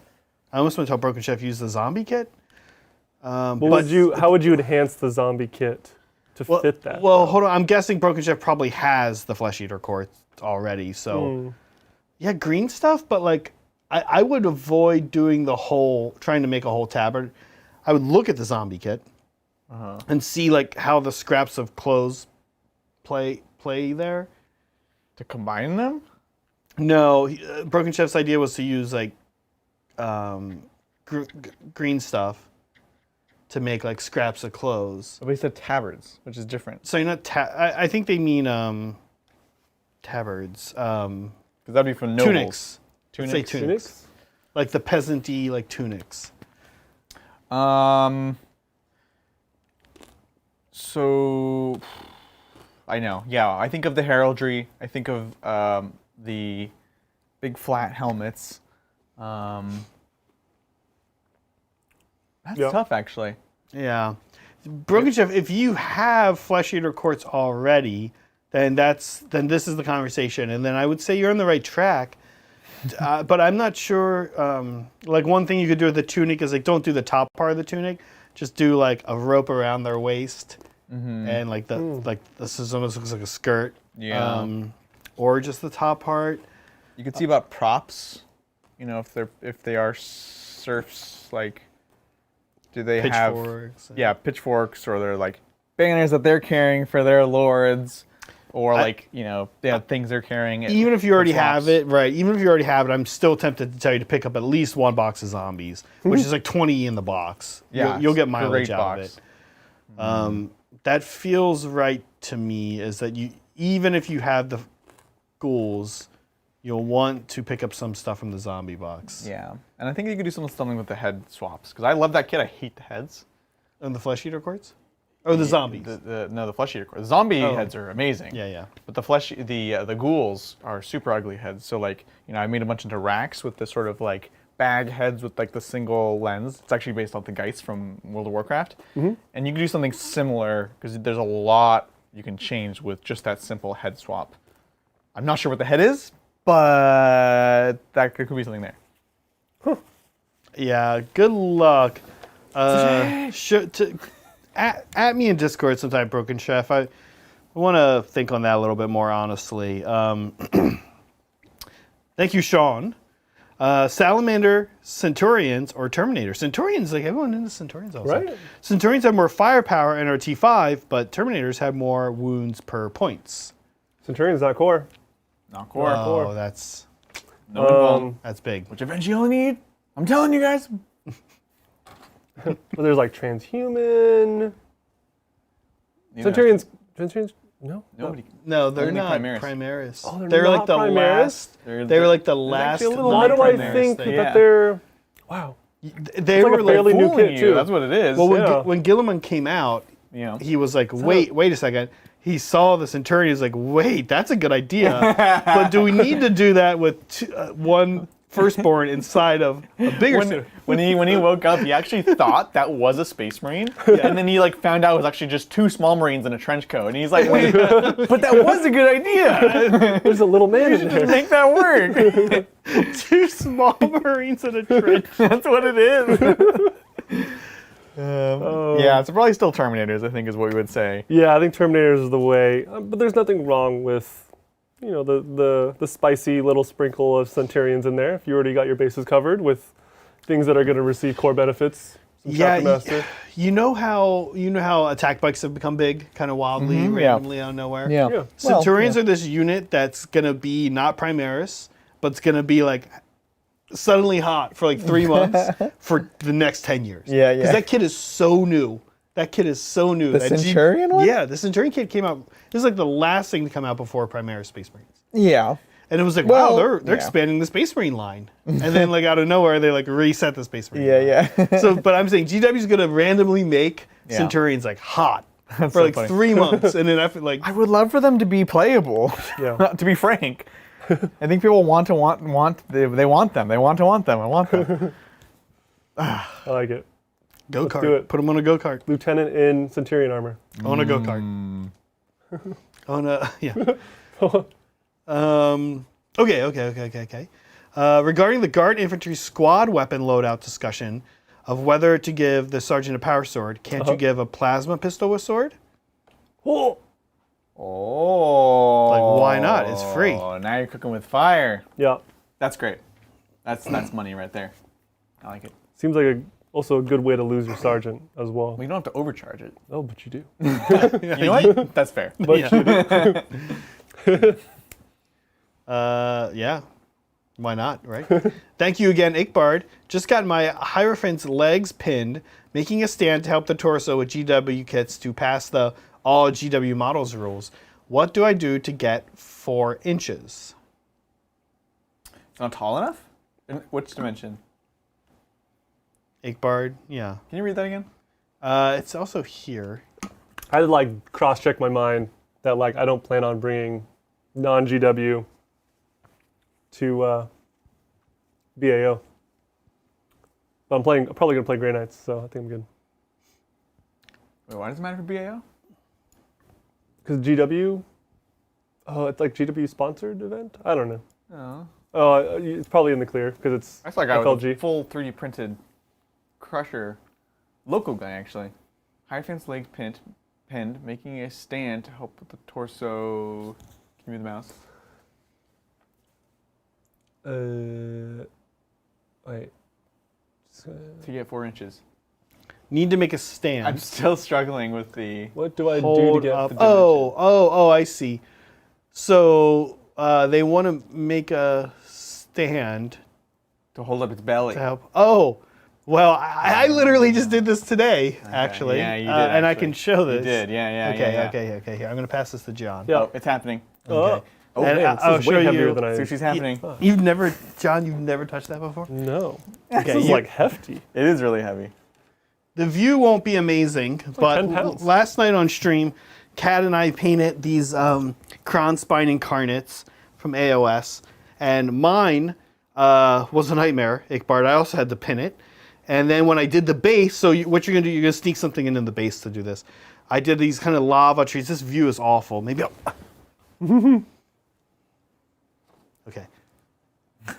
I almost want to tell Broken Chef use the zombie kit. How would you enhance the zombie kit to fit that? Well, hold on. I'm guessing Broken Chef probably has the Flesh Eater Courts already. So, yeah, green stuff, but like, I would avoid doing trying to make a whole tabard. I would look at the zombie kit and see like how the scraps of clothes play there. To combine them? No, Broken Chef's idea was to use like green stuff to make like scraps of clothes. But he said tabards, which is different. So you're not. I think they mean tabards. Because that'd be for nobles. Tunics. Tunics. Say tunics. Like the peasant-y like tunics. So I know. Yeah, I think of the heraldry. I think of the big flat helmets. That's Yeah. tough, actually. Yeah. Broken Chef, if you have Flesh Eater Quartz already, then this is the conversation. And then I would say you're on the right track. But I'm not sure. Like one thing you could do with the tunic is like don't do the top part of the tunic. Just do like a rope around their waist, and like this is almost looks like a skirt. Yeah. Or just the top part. You could see about props. You know, if they are serfs, like, do they have Pitchforks. pitchforks, or they're like banners that they're carrying for their lords, or like they have things they're carrying. Even if you already have it, right? Even if you already have it, I'm still tempted to tell you to pick up at least one box of zombies, which is like 20 in the box. Yeah, you'll get it's a mileage great out box. of it. That feels right to me. Is that you? Even if you have the ghouls, you'll want to pick up some stuff from the zombie box. Yeah, and I think you could do something with the head swaps, because I love that kit. I hate the heads. And the Flesh Eater Quartz? Or the zombies? The flesh eater. The zombie heads are amazing. Yeah. But the ghouls are super ugly heads. So like I made a bunch into racks with this sort of like bag heads with like the single lens. It's actually based off the Geist from World of Warcraft. And you can do something similar because there's a lot you can change with just that simple head swap. I'm not sure what the head is, but that could be something there. Yeah, good luck. At me in Discord sometime, Broken Chef. I want to think on that a little bit more honestly. Thank you, Sean. Salamander, Centurions, or Terminators. Centurions, like everyone into Centurions also. Right. Centurions have more firepower and are T5, but Terminators have more wounds per points. Centurions not core. Not core. Oh, that's No invuln, big. which eventually you'll need. I'm telling you guys. But there's like transhuman. Centurions. No. Nobody. No, they're Only not Primaris. Primaris. Oh, they're not like the Primaris? last. They were like the last. actually a little Why do I Primaris think thing. that they're? Wow. They It's like were a fairly new Fooling kit you, too. that's what it is. Well, Yeah. when Gilliman came out, Yeah. he was like, wait a second. He saw the Centurion. He's like, wait, that's a good idea. But do we need to do that with one firstborn inside of a bigger? when he woke up, he actually thought that was a space marine, and then he like found out it was actually just two small marines in a trench coat, and he's like, wait, but that was a good idea. There's a little man in there. Make that work. Two small Marines in a trench. That's what it is. Yeah, it's probably still Terminators, I think, is what we would say. Yeah, I think Terminators is the way. But there's nothing wrong with, the spicy little sprinkle of Centurions in there. If you already got your bases covered with things that are going to receive core benefits. Some Chapter Master. You know how attack bikes have become big, kind of wildly, randomly out of nowhere. Yeah. Centurions are this unit that's gonna be not Primaris, but it's gonna be like suddenly hot for like 3 months for the next 10 years. Yeah. Because that kid is so new. The Centurion one? Yeah, the Centurion kit came out. This is like the last thing to come out before Primaris Space Marines. Yeah. And it was like, Well, wow, they're yeah. expanding the Space Marine line. And then like out of nowhere, they like reset the Space Marine line. Yeah. So, but I'm saying GW's gonna randomly make Yeah. Centurions like hot for so like funny. 3 months, and then after like I would love for them to be playable. Yeah. To be frank, I think people want them. They want them. I want them. I like it. go do kart. it. Put them on a go kart. Lieutenant in Centurion armor. On a go kart. On a yeah. Okay. Regarding the guard infantry squad weapon loadout discussion of whether to give the sergeant a power sword, can't you give a plasma pistol with sword? Oh. Oh. Like, why not? It's free. Oh, now you're cooking with fire. Yeah. That's great. That's money right there. I like it. Seems like also a good way to lose your sergeant as well. Well, you don't have to overcharge it. Oh, but you do. You know what? That's fair. But Yeah. Yeah. Why not, right? Thank you again, Ickbard. Just got my Hierophant's legs pinned, making a stand to help the torso with GW kits to pass the all GW models rules. What do I do to get 4 inches? It's not tall enough? In which dimension? Ickbard, yeah. Can you read that again? It's also here. I had to like cross-check my mind that like I don't plan on bringing non-GW to BAO. But I'm probably gonna play Grey Knights, so I think I'm good. Wait, why does it matter for BAO? Because GW, oh, it's like GW sponsored event. I don't know. Oh. Oh, it's probably in the clear because it's I saw a guy with FLG. a full 3D printed Crusher, local guy actually. Hierophant's legs pinned, making a stand to help with the torso. Give me the mouse. Wait. To get 4 inches. Need to make a stand. I'm still struggling with the. What do I do to Hold get up. the Oh, I see. So they want to make a stand To hold up its belly. to help. Oh, well, I literally just did this today, actually. Yeah, you did. And I actually. can show this. You did, yeah. Okay. Here, I'm going to pass this to John. Yeah. Oh, it's happening. Oh, oh And man, I'll this is way show heavier you- than I. See what's happening. John, you've never touched that before? No. Okay, This is you- like hefty. It is really heavy. The view won't be amazing, but 10 pounds. last night on stream, Kat and I painted these Kron Spine Incarnates from AOS, and mine was a nightmare, Ickbard. I also had to pin it. And then when I did the base, so what you're going to do, you're going to sneak something into the base to do this. I did these kind of lava trees. This view is awful. Maybe I'll... Okay.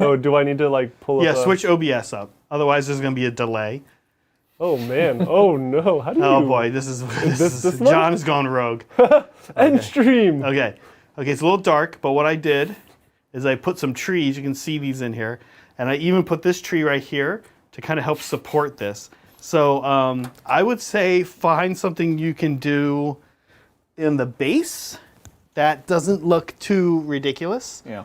Oh, do I need to like pull up? Yeah, switch OBS up. Otherwise, there's going to be a delay. Oh man. Oh no. How do you? Oh boy, this is this John has gone rogue. End stream. Okay, it's a little dark, but what I did is I put some trees. You can see these in here, and I even put this tree right here to kind of help support this. So I would say find something you can do in the base that doesn't look too ridiculous. Yeah.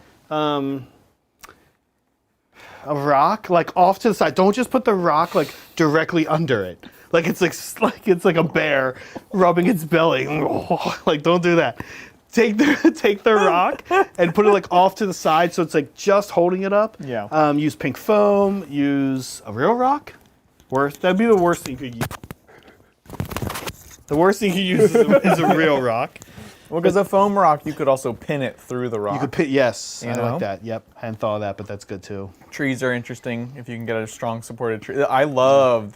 A rock, like off to the side. Don't just put the rock like directly under it. Like it's like a bear rubbing its belly. Like don't do that. Take the rock and put it like off to the side so it's like just holding it up. Yeah. Use pink foam. Use a real rock. That'd be the worst thing you could use. The worst thing you use is a real rock. Well, because a foam rock, you could also pin it through the rock. You could put yes. You I know? like that. Yep. I hadn't thought of that, but that's good too. Trees are interesting if you can get a strong supported tree. I love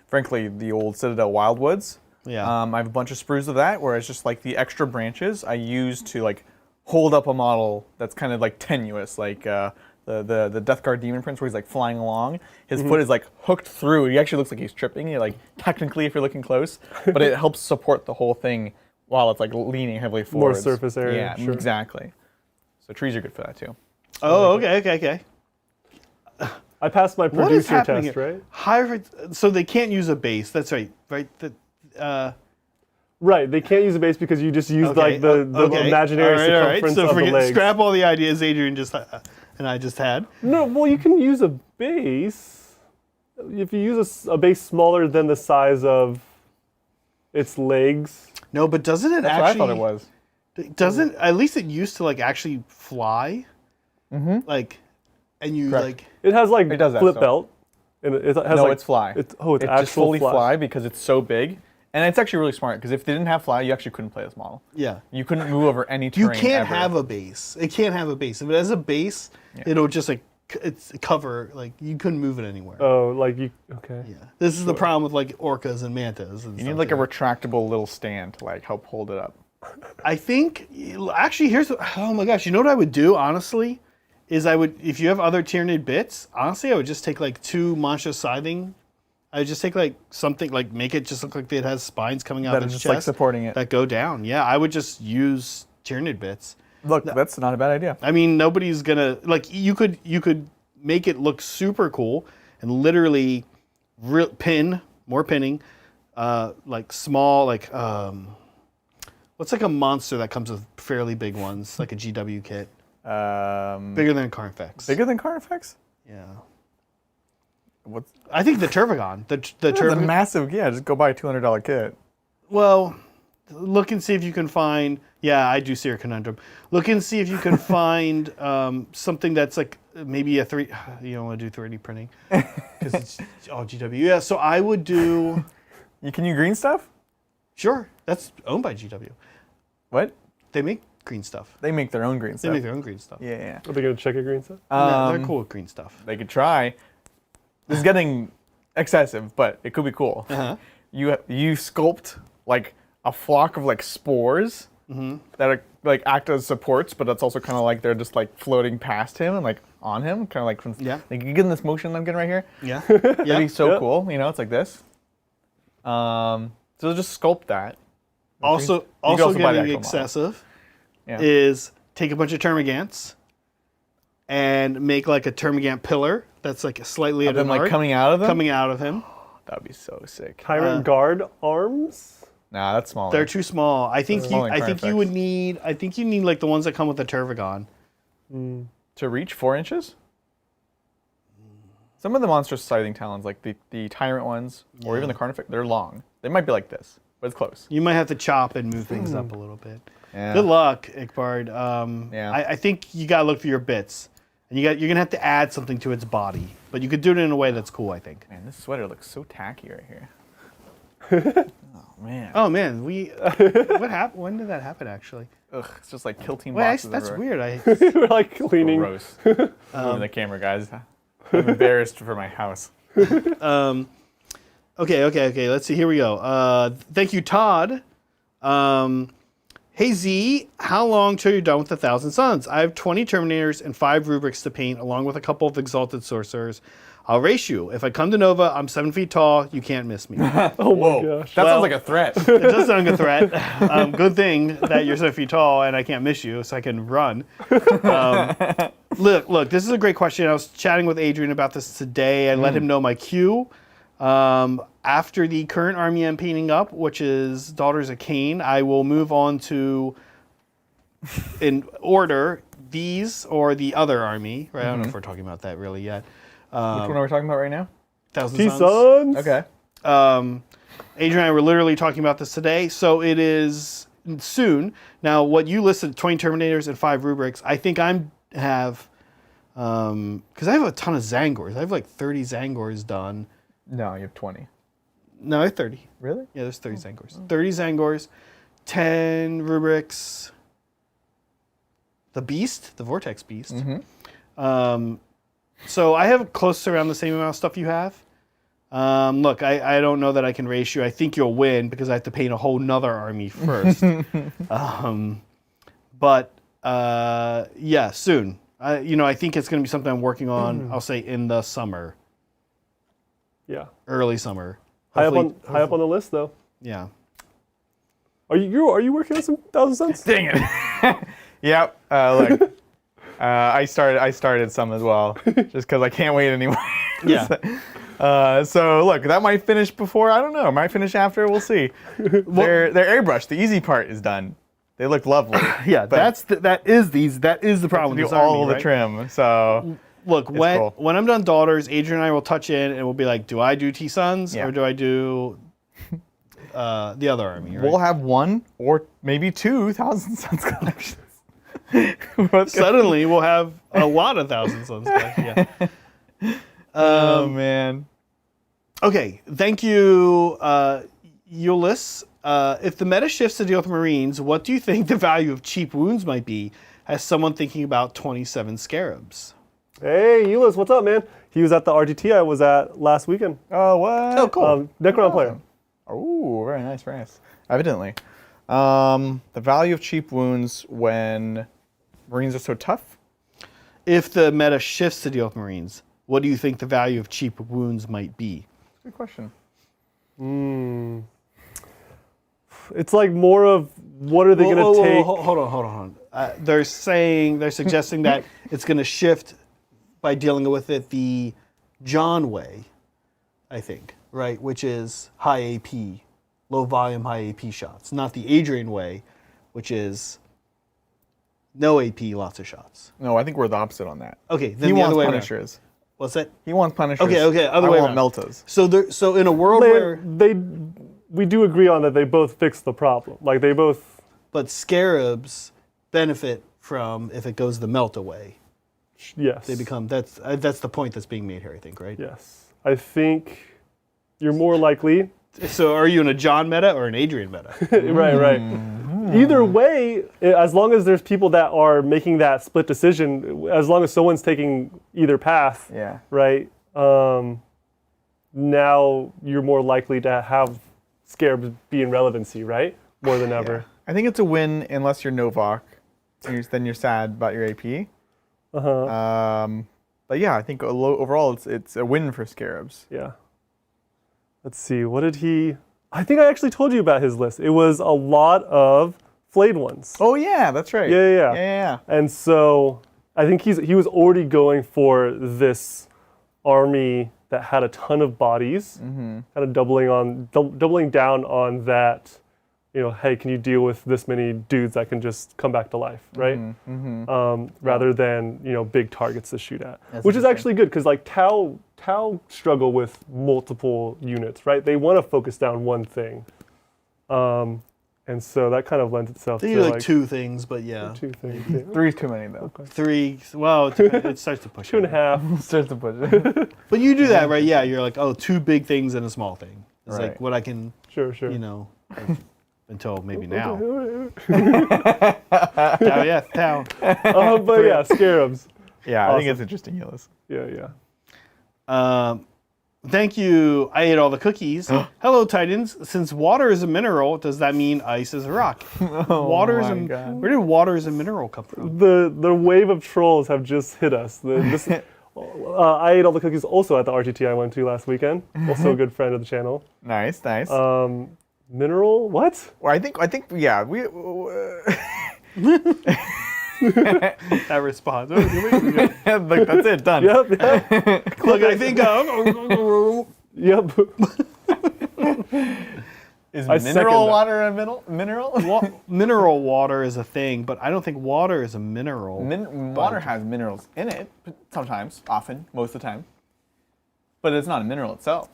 frankly, the old Citadel Wildwoods. Yeah. I have a bunch of sprues of that where it's just like the extra branches I use to like hold up a model that's kind of like tenuous, like the Death Guard Demon Prince where he's like flying along. His foot is like hooked through. He actually looks like he's tripping, like technically if you're looking close, but it helps support the whole thing while it's like leaning heavily forward. More surface area. Yeah, sure. exactly. So trees are good for that too. Oh, okay. I passed my What is producer happening test, here? right? Hierophant, so they can't use a base. That's right. Right. They can't use a base because you just used Okay, like the okay. imaginary All right. circumference So of the legs. scrap all the ideas Adrian and I just had. No, well, you can use a base if you use a base smaller than the size of its legs. No, but doesn't it That's actually? what I thought it was. Doesn't at least it used to like actually fly? Mm-hmm. Like, and you Correct. like. It has like It does that flip stuff. belt, and it has No, like it's fly. It's It's actual just fully fly. fly because it's so big. And it's actually really smart because if they didn't have fly, you actually couldn't play this model. Yeah. You couldn't move over any You terrain can't ever. have a base. It can't have a base. If it has a base, it'll just like it's cover. Like you couldn't move it anywhere. Oh, like you? Okay. Yeah. This is the problem with like orcas and mantas. And You need like a retractable little stand to like help hold it up. I think actually oh my gosh, you know what I would do honestly is if you have other Tyranid bits, honestly I would just take like 2 Mancha scything. I would just take like something like make it just look like it has spines coming out That of is its just like chest supporting it. that go down. Yeah, I would just use Tyranid bits. Look, that's not a bad idea. I mean, nobody's gonna like you could make it look super cool and literally pin more pinning, like small like what's like a monster that comes with fairly big ones like a GW kit, bigger than Carnifex. Bigger than Carnifex? Yeah. What's I think the Turbigon. The it's a Turbigon. massive? Yeah, just go buy a $200 kit. Well, look and see if you can find. Yeah, I do see your conundrum. Look and see if you can find something that's like maybe a 3. You don't want to do 3D printing because it's all GW. Yeah, so I would do. Can you green stuff? Sure, that's owned by GW. What? They make green stuff. They make their own green They stuff. make their own green stuff. Yeah. Are they gonna check your green stuff? No, they're cool with green stuff. They could try. This is getting excessive, but it could be cool. Uh-huh. You sculpt like a flock of like spores that are like act as supports, but it's also kind of like they're just like floating past him and like on him, kind of like from like you get in this motion I'm getting right here. Yeah. That'd be so cool. You know, it's like this. So just sculpt that. Also buy the getting actual excessive model. is take a bunch of Termagants and make like a Termagant pillar that's like slightly at Them an like arc coming out of them. coming out of him. That'd be so sick. Tyrant Guard arms? Nah, that's smaller. They're too small. I think Smaller than you Carnifex. would need. I think you need like the ones that come with the Tervagon. To reach 4 inches. Some of the monstrous sighting talons, like the tyrant ones, or even the carnifex, they're long. They might be like this, but it's close. You might have to chop and move things up a little bit. Yeah. Good luck, Ikbard. I think you gotta look for your bits, and you're gonna have to add something to its body, but you could do it in a way that's cool. I think. Man, this sweater looks so tacky right here. Oh man. Oh man, what happened? When did that happen? Actually, Ugh, it's just like kilting wait, boxes. that's everywhere. weird. We're like cleaning. Gross. Moving the camera, guys. I'm embarrassed for my house. Okay. Let's see. Here we go. Thank you, Todd. Hey Z, how long till you're done with 1,000 Suns? I have 20 Terminators and 5 rubrics to paint, along with a couple of Exalted Sorcerers. I'll race you. If I come to Nova, I'm 7 feet tall. You can't miss me. Oh my gosh. That sounds like a threat. It does sound like a threat. Good thing that you're 7 feet tall and I can't miss you, so I can run. Look, this is a great question. I was chatting with Adrian about this today. I let him know my queue. After the current army I'm painting up, which is Daughters of Cain, I will move on to, in order, these or the other army. Right? I don't know if we're talking about that really yet. Which one are we talking about right now? 1,000 Suns. T-Suns? Okay. Adrian and I were literally talking about this today, so it is soon. Now, what you listed, 20 Terminators and 5 rubrics, I think have, because I have a ton of Zangors. I have like 30 Zangors done. No, you have 20. No, I have 30. Really? Yeah, there's 30 Zangors. 30 Zangors, 10 rubrics, the Beast, the Vortex Beast. So I have close to around the same amount of stuff you have. Look, I don't know that I can race you. I think you'll win because I have to paint a whole nother army first. But yeah, soon. I think it's going to be something I'm working on, I'll say in the summer. Yeah. Early summer. High up on the list though. Yeah. Are you working on some 1,000 Suns? Dang it. Yep. Look. I started some as well, just because I can't wait anymore. Yeah. So look, that might finish before. I don't know. Might finish after. We'll see. They're airbrushed. The easy part is done. They look lovely. Yeah, that is the problem. Do with this all army, the right? trim. So Look, cool. when I'm done Daughters, Adrian and I will touch in and we'll be like, do I do T-Suns or do I do the other army? Right? we'll have 1 or maybe 2 1,000 Suns collections. Suddenly we'll have a lot of 1,000 Suns. Yeah. Oh man. Okay, thank you, Euless. If the meta shifts to deal with Marines, what do you think the value of cheap wounds might be? As someone thinking about 27 Scarabs. Hey, Euless, what's up, man? He was at the RGT I was at last weekend. Oh what? Oh, cool. Necron player. Oh, very nice, very nice. Evidently. The value of cheap wounds when Marines are so tough? If the meta shifts to deal with Marines, what do you think the value of cheap wounds might be? Good question. It's like more of what are they going to take? Hold on. They're suggesting that it's going to shift by dealing with it the John way, I think, right? Which is high AP, low volume, high AP shots. Not the Adrian way, which is no AP, lots of shots. No, I think we're the opposite on that. Okay, then He the wants other way around. Punishers. What's that? He wants Punishers. Okay, other I way want around. Meltas. So in a world where, We do agree on that they both fix the problem. Like they both. but Scarabs benefit from if it goes the melt away. Yes. They become that's the point that's being made here, I think, right? Yes. I think you're more likely. So are you in a John meta or an Adrian meta? Right. Either way, as long as there's people that are making that split decision, as long as someone's taking either path, Yeah. right? now you're more likely to have Scarabs be in relevancy, right? More than ever. I think it's a win unless you're Novak. Then you're sad about your AP. But yeah, I think overall it's a win for Scarabs. Yeah. Let's see. What did he? I think I actually told you about his list. It was a lot of flayed ones. Oh yeah, that's right. Yeah. And so I think he was already going for this army that had a ton of bodies, kind of doubling down on that. Hey, can you deal with this many dudes that can just come back to life, right? Rather than big targets to shoot at, which is actually good because like Tau struggle with multiple units, right? They want to focus down one thing, and so that kind of lends itself They to do like 2 things, but yeah. 2 things. Yeah. 3's too many though. 3, well, it starts to push 2.5. Starts to push it. But you do that, right? Yeah, you're like, 2 big things and a small thing. It's Right. like what I can, Sure. like, until maybe now. Tau, yeah, Tau. But yeah, Scarabs. Yeah, I Awesome. think it's interesting, Yillis. Yeah. Thank you. I ate all the cookies. Hello, Titans. Since water is a mineral, does that mean ice is a rock? Water is my God. Where did water as a mineral come from? The wave of trolls have just hit us. I ate all the cookies also at the RTT I went to last weekend. Also a good friend of the channel. Nice. Mineral? What? Well, I think yeah, we That response. look, that's it, done. Yep. Look, I think Yep. Is I second mineral that. water a mineral? mineral water is a thing, but I don't think water is a mineral. Water has minerals in it, sometimes, often, most of the time. But it's not a mineral itself.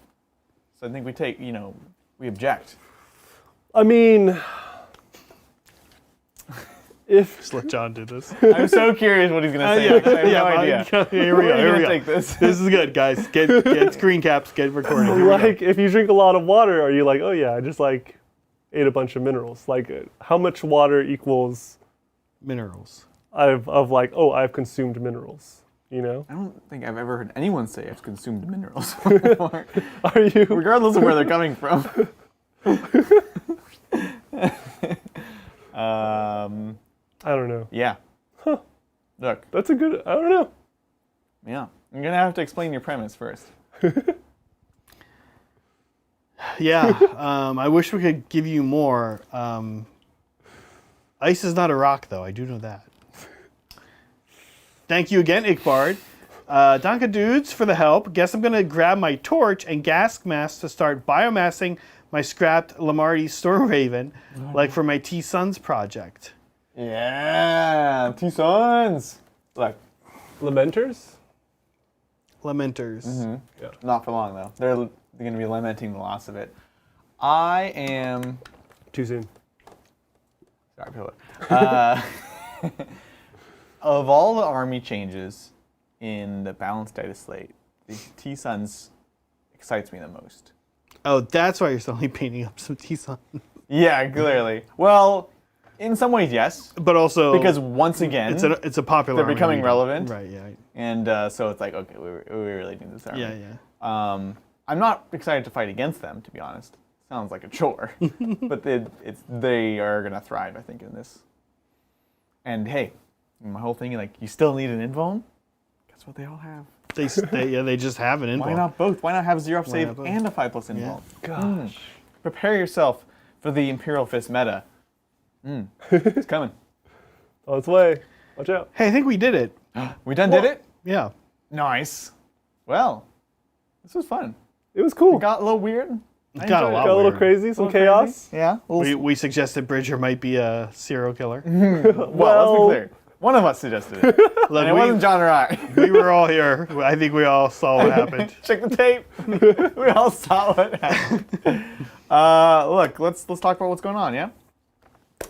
So I think we object. I mean, Just let John do this. I'm so curious what he's going to say. I have no idea. Here we Where are you go. gonna take this? This is good, guys. Get screen caps. Get recording. Here we go. like if you drink a lot of water, are you like, oh yeah, I just like ate a bunch of minerals? Like, how much water equals Minerals. I've consumed minerals? I don't think I've ever heard anyone say I've consumed minerals before, Are you? regardless of where they're coming from. I don't know. Yeah. Look, That's a good. I don't know. yeah. You're going to have to explain your premise first. Yeah. I wish we could give you more. Ice is not a rock, though. I do know that. Thank you again, Ikbard. Donka dudes for the help. Guess I'm gonna grab my torch and gas mask to start biomassing my scrapped Lamarty Storm Raven, like for my T-Sons project. Yeah, T-Sons. Look, Lamenters? Lamenters. not for long though. They're going to be lamenting the loss of it. I am. Too soon. Sorry, Pillar. Of all the army changes in the Balance Dataslate, the T-Sons excites me the most. Oh, that's why you're suddenly painting up some T-Sons. Yeah, clearly. Well, in some ways, yes. But also Because once again, it's a popular. they're army becoming we don't- relevant. Right. Yeah. and so it's like, okay, we really need this army. Yeah. I'm not excited to fight against them, to be honest. Sounds like a chore. But they are going to thrive, I think, in this. And hey, my whole thing, like, you still need an invuln? Guess what they all have? They just have an invuln. Why not both? Why not have 0 up Why save not both? and a 5+ invuln? Yeah. Gosh. Prepare yourself for the Imperial Fist meta. It's coming. On its way. Watch out. Hey, I think we did it. We done did it? Yeah. Nice. Well, this was fun. It was cool. It got a little weird. I Got a enjoyed it. lot Got a little weird. crazy, some Little chaos. crazy. Yeah. a little We suggested Bridger might be a serial killer. Well, let's be clear. One of us suggested it. Look, And it wasn't John or I. we were all here. I think we all saw what happened. Check the tape. We all saw what happened. Look, let's talk about what's going on, yeah?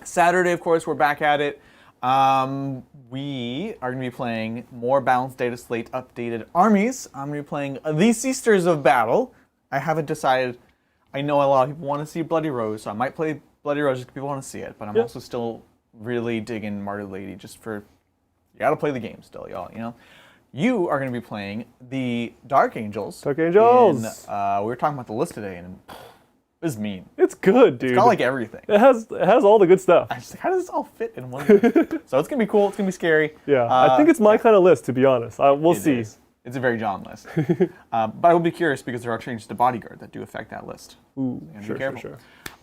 Saturday, of course, we're back at it. We are going to be playing more Balance Dataslate updated armies. I'm going to be playing the Sisters of Battle. I haven't decided. I know a lot of people want to see Bloody Rose, so I might play Bloody Rose if people want to see it, but I'm also still really digging Martyr Lady just for, you got to play the game still, y'all, you know? you are going to be playing the Dark Angels. Dark Angels. We were talking about the list today, and this is mean. It's good, dude. It's got like everything. It has all the good stuff. I just, how does this all fit in one list? So it's going to be cool. It's going to be scary. Yeah, I think it's my kind of list, to be honest. We'll see. It's a very John list. But I will be curious because there are changes to Bodyguard that do affect that list. Ooh, Be sure. careful.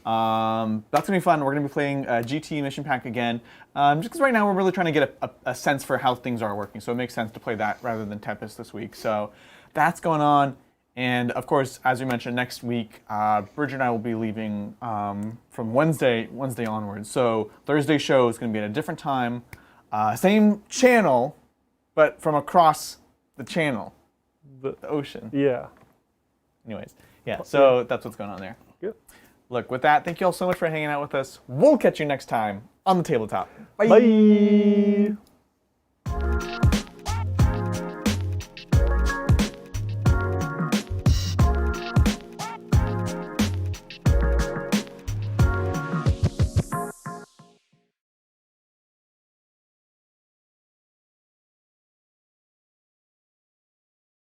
That's going to be fun. We're going to be playing GT Mission Pack again. Just because right now we're really trying to get a sense for how things are working. So it makes sense to play that rather than Tempest this week. So that's going on. And of course, as we mentioned, next week, Bridget and I will be leaving from Wednesday onwards. So Thursday's show is going to be at a different time. Same channel, but from across the channel, the ocean. Yeah. Anyways, yeah, so that's what's going on there. Good. Look, with that, thank you all so much for hanging out with us. We'll catch you next time on the tabletop. Bye.